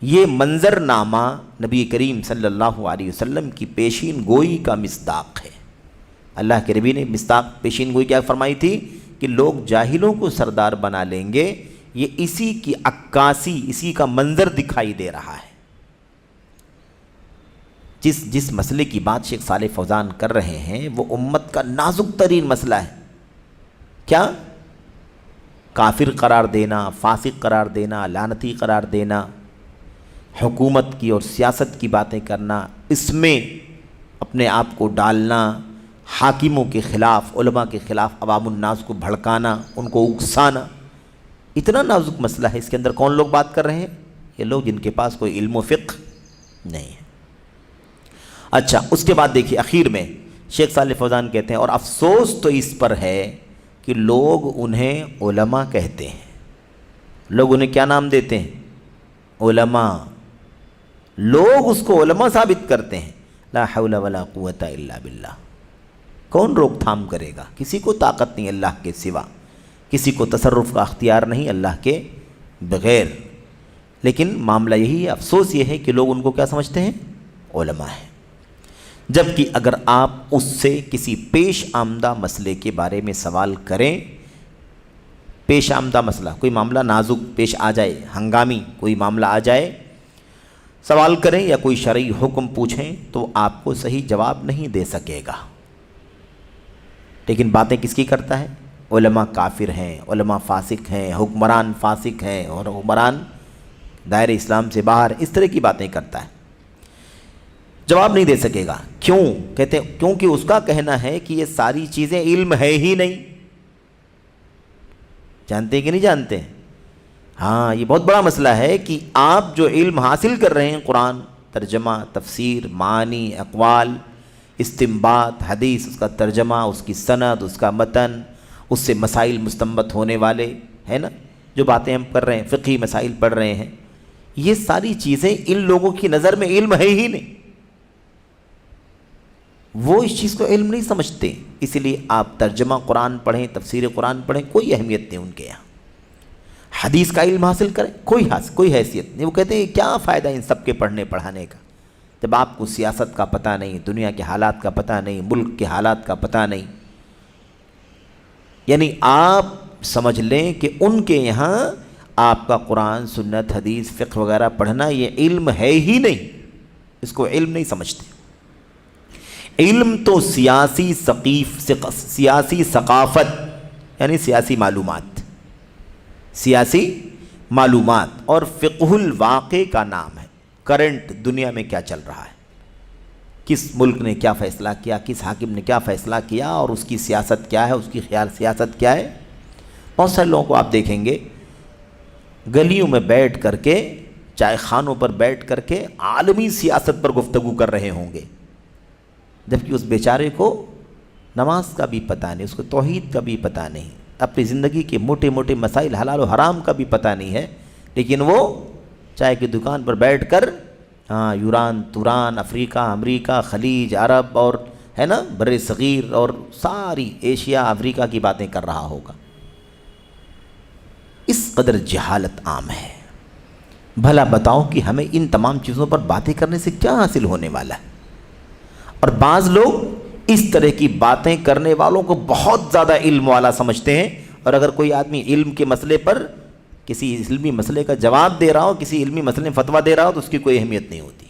یہ منظر نامہ نبی کریم صلی اللہ علیہ وسلم کی پیشین گوئی کا مصداق ہے۔ اللہ کے نبی نے مصداق پیشین گوئی کیا فرمائی تھی؟ کہ لوگ جاہلوں کو سردار بنا لیں گے، یہ اسی کی عکاسی، اسی کا منظر دکھائی دے رہا ہے۔ جس مسئلے کی بات شیخ صالح فوزان کر رہے ہیں وہ امت کا نازک ترین مسئلہ ہے۔ کیا؟ کافر قرار دینا، فاسق قرار دینا، لعنتی قرار دینا، حکومت کی اور سیاست کی باتیں کرنا، اس میں اپنے آپ کو ڈالنا، حاکموں کے خلاف، علماء کے خلاف عوام الناس کو بھڑکانا، ان کو اکسانا، اتنا نازک مسئلہ ہے۔ اس کے اندر کون لوگ بات کر رہے ہیں؟ یہ لوگ جن کے پاس کوئی علم و فقہ نہیں ہے۔ اچھا، اس کے بعد دیکھیے آخر میں شیخ صالح فوزان کہتے ہیں، اور افسوس تو اس پر ہے کہ لوگ انہیں علماء کہتے ہیں۔ لوگ انہیں کیا نام دیتے ہیں؟ علماء۔ لوگ اس کو علماء ثابت کرتے ہیں۔ لا حول ولا قوت الا باللہ۔ کون روک تھام کرے گا؟ کسی کو طاقت نہیں اللہ کے سوا، کسی کو تصرف کا اختیار نہیں اللہ کے بغیر، لیکن معاملہ یہی ہے، افسوس یہ ہے کہ لوگ ان کو کیا سمجھتے ہیں؟ علماء ہیں، جبکہ اگر آپ اس سے کسی پیش آمدہ مسئلے کے بارے میں سوال کریں، پیش آمدہ مسئلہ، کوئی معاملہ نازک پیش آ جائے، ہنگامی کوئی معاملہ آ جائے، سوال کریں یا کوئی شرعی حکم پوچھیں تو آپ کو صحیح جواب نہیں دے سکے گا، لیکن باتیں کس کی کرتا ہے؟ علماء کافر ہیں، علماء فاسق ہیں، حکمران فاسق ہیں اور حکمران دائرہ اسلام سے باہر، اس طرح کی باتیں کرتا ہے، جواب نہیں دے سکے گا۔ کیوں؟ کہتے ہیں کیونکہ اس کا کہنا ہے کہ یہ ساری چیزیں علم ہے ہی نہیں۔ جانتے ہیں کہ نہیں جانتے؟ ہاں، یہ بہت بڑا مسئلہ ہے کہ آپ جو علم حاصل کر رہے ہیں، قرآن، ترجمہ، تفسیر، معنی، اقوال، استنباط، حدیث، اس کا ترجمہ، اس کی سند، اس کا متن، اس سے مسائل مستنبط ہونے والے ہے نا، جو باتیں ہم کر رہے ہیں، فقہی مسائل پڑھ رہے ہیں، یہ ساری چیزیں ان لوگوں کی نظر میں علم ہے ہی نہیں، وہ اس چیز کو علم نہیں سمجھتے، اسی لیے آپ ترجمہ قرآن پڑھیں، تفسیر قرآن پڑھیں، کوئی اہمیت نہیں ان کے یہاں، حدیث کا علم حاصل کریں، کوئی حیثیت نہیں، وہ کہتے ہیں کیا فائدہ ان سب کے پڑھنے پڑھانے کا، جب آپ کو سیاست کا پتہ نہیں، دنیا کے حالات کا پتہ نہیں، ملک کے حالات کا پتہ نہیں، یعنی آپ سمجھ لیں کہ ان کے یہاں آپ کا قرآن، سنت، حدیث، فقہ وغیرہ پڑھنا یہ علم ہے ہی نہیں، اس کو علم نہیں سمجھتے۔ علم تو سیاسی ثقافت یعنی سیاسی معلومات اور فقہ الواقع کا نام ہے۔ کرنٹ دنیا میں کیا چل رہا ہے، کس ملک نے کیا فیصلہ کیا، کس حاکم نے کیا فیصلہ کیا، اور اس کی سیاست کیا ہے، اس کی خیال سیاست کیا ہے۔ بہت سارے لوگوں کو آپ دیکھیں گے گلیوں میں بیٹھ کر کے، چائے خانوں پر بیٹھ کر کے عالمی سیاست پر گفتگو کر رہے ہوں گے، جبکہ اس بیچارے کو نماز کا بھی پتہ نہیں، اس کو توحید کا بھی پتہ نہیں، اپنی زندگی کے موٹے موٹے مسائل حلال و حرام کا بھی پتہ نہیں ہے، لیکن وہ چائے کی دکان پر بیٹھ کر یوران، توران، افریقہ، امریکہ، خلیج، عرب اور ہے نا بر صغیر اور ساری ایشیا، افریقہ کی باتیں کر رہا ہوگا۔ اس قدر جہالت عام ہے۔ بھلا بتاؤ کہ ہمیں ان تمام چیزوں پر باتیں کرنے سے کیا حاصل ہونے والا ہے؟ اور بعض لوگ اس طرح کی باتیں کرنے والوں کو بہت زیادہ علم والا سمجھتے ہیں، اور اگر کوئی آدمی علم کے مسئلے پر کسی علمی مسئلے کا جواب دے رہا ہو، کسی علمی مسئلے میں فتویٰ دے رہا ہو، تو اس کی کوئی اہمیت نہیں ہوتی۔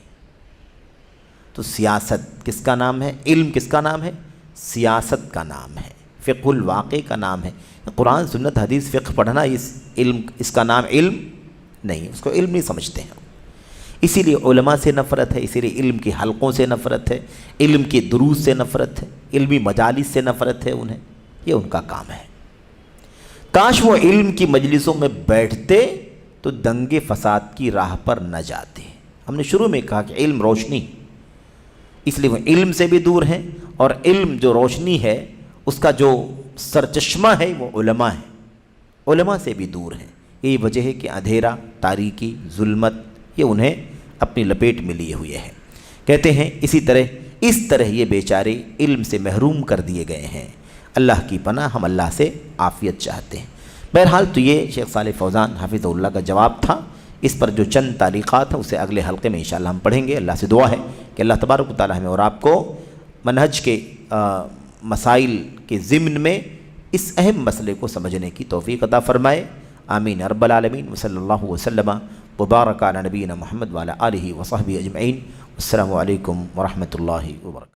تو سیاست کس کا نام ہے؟ علم کس کا نام ہے؟ سیاست کا نام ہے، فقہ الواقع کا نام ہے۔ قرآن، سنت، حدیث، فقہ پڑھنا اس کا نام علم نہیں، اس کو علم نہیں سمجھتے ہیں۔ اسی لیے علماء سے نفرت ہے، اسی لیے علم کے حلقوں سے نفرت ہے، علم کے دروس سے نفرت ہے، علمی مجالس سے نفرت ہے انہیں، یہ ان کا کام ہے۔ کاش وہ علم کی مجلسوں میں بیٹھتے تو دنگے فساد کی راہ پر نہ جاتے۔ ہم نے شروع میں کہا کہ علم روشنی، اس لیے وہ علم سے بھی دور ہیں، اور علم جو روشنی ہے اس کا جو سرچشمہ ہے وہ علماء ہیں، علماء سے بھی دور ہیں۔ یہی وجہ ہے کہ اندھیرا، تاریکی، ظلمت یہ انہیں اپنی لپیٹ میں لیے ہوئے ہیں۔ کہتے ہیں اس طرح یہ بیچارے علم سے محروم کر دیے گئے ہیں۔ اللہ کی پناہ، ہم اللہ سے عافیت چاہتے ہیں۔ بہرحال تو یہ شیخ صالح فوزان حفظہ اللہ کا جواب تھا۔ اس پر جو چند تعلیقات ہیں اسے اگلے حلقے میں انشاءاللہ ہم پڑھیں گے۔ اللہ سے دعا ہے کہ اللہ تبارک و تعالی ہمیں اور آپ کو منہج کے مسائل کے ضمن میں اس اہم مسئلے کو سمجھنے کی توفیق عطا فرمائے۔ آمین رب العالمین۔ وصلی اللہ وسلم وبارک علی نبینا محمد وعلی آلہ وصحبہ اجمعین۔ السلام علیکم ورحمۃ اللہ وبرکاتہ۔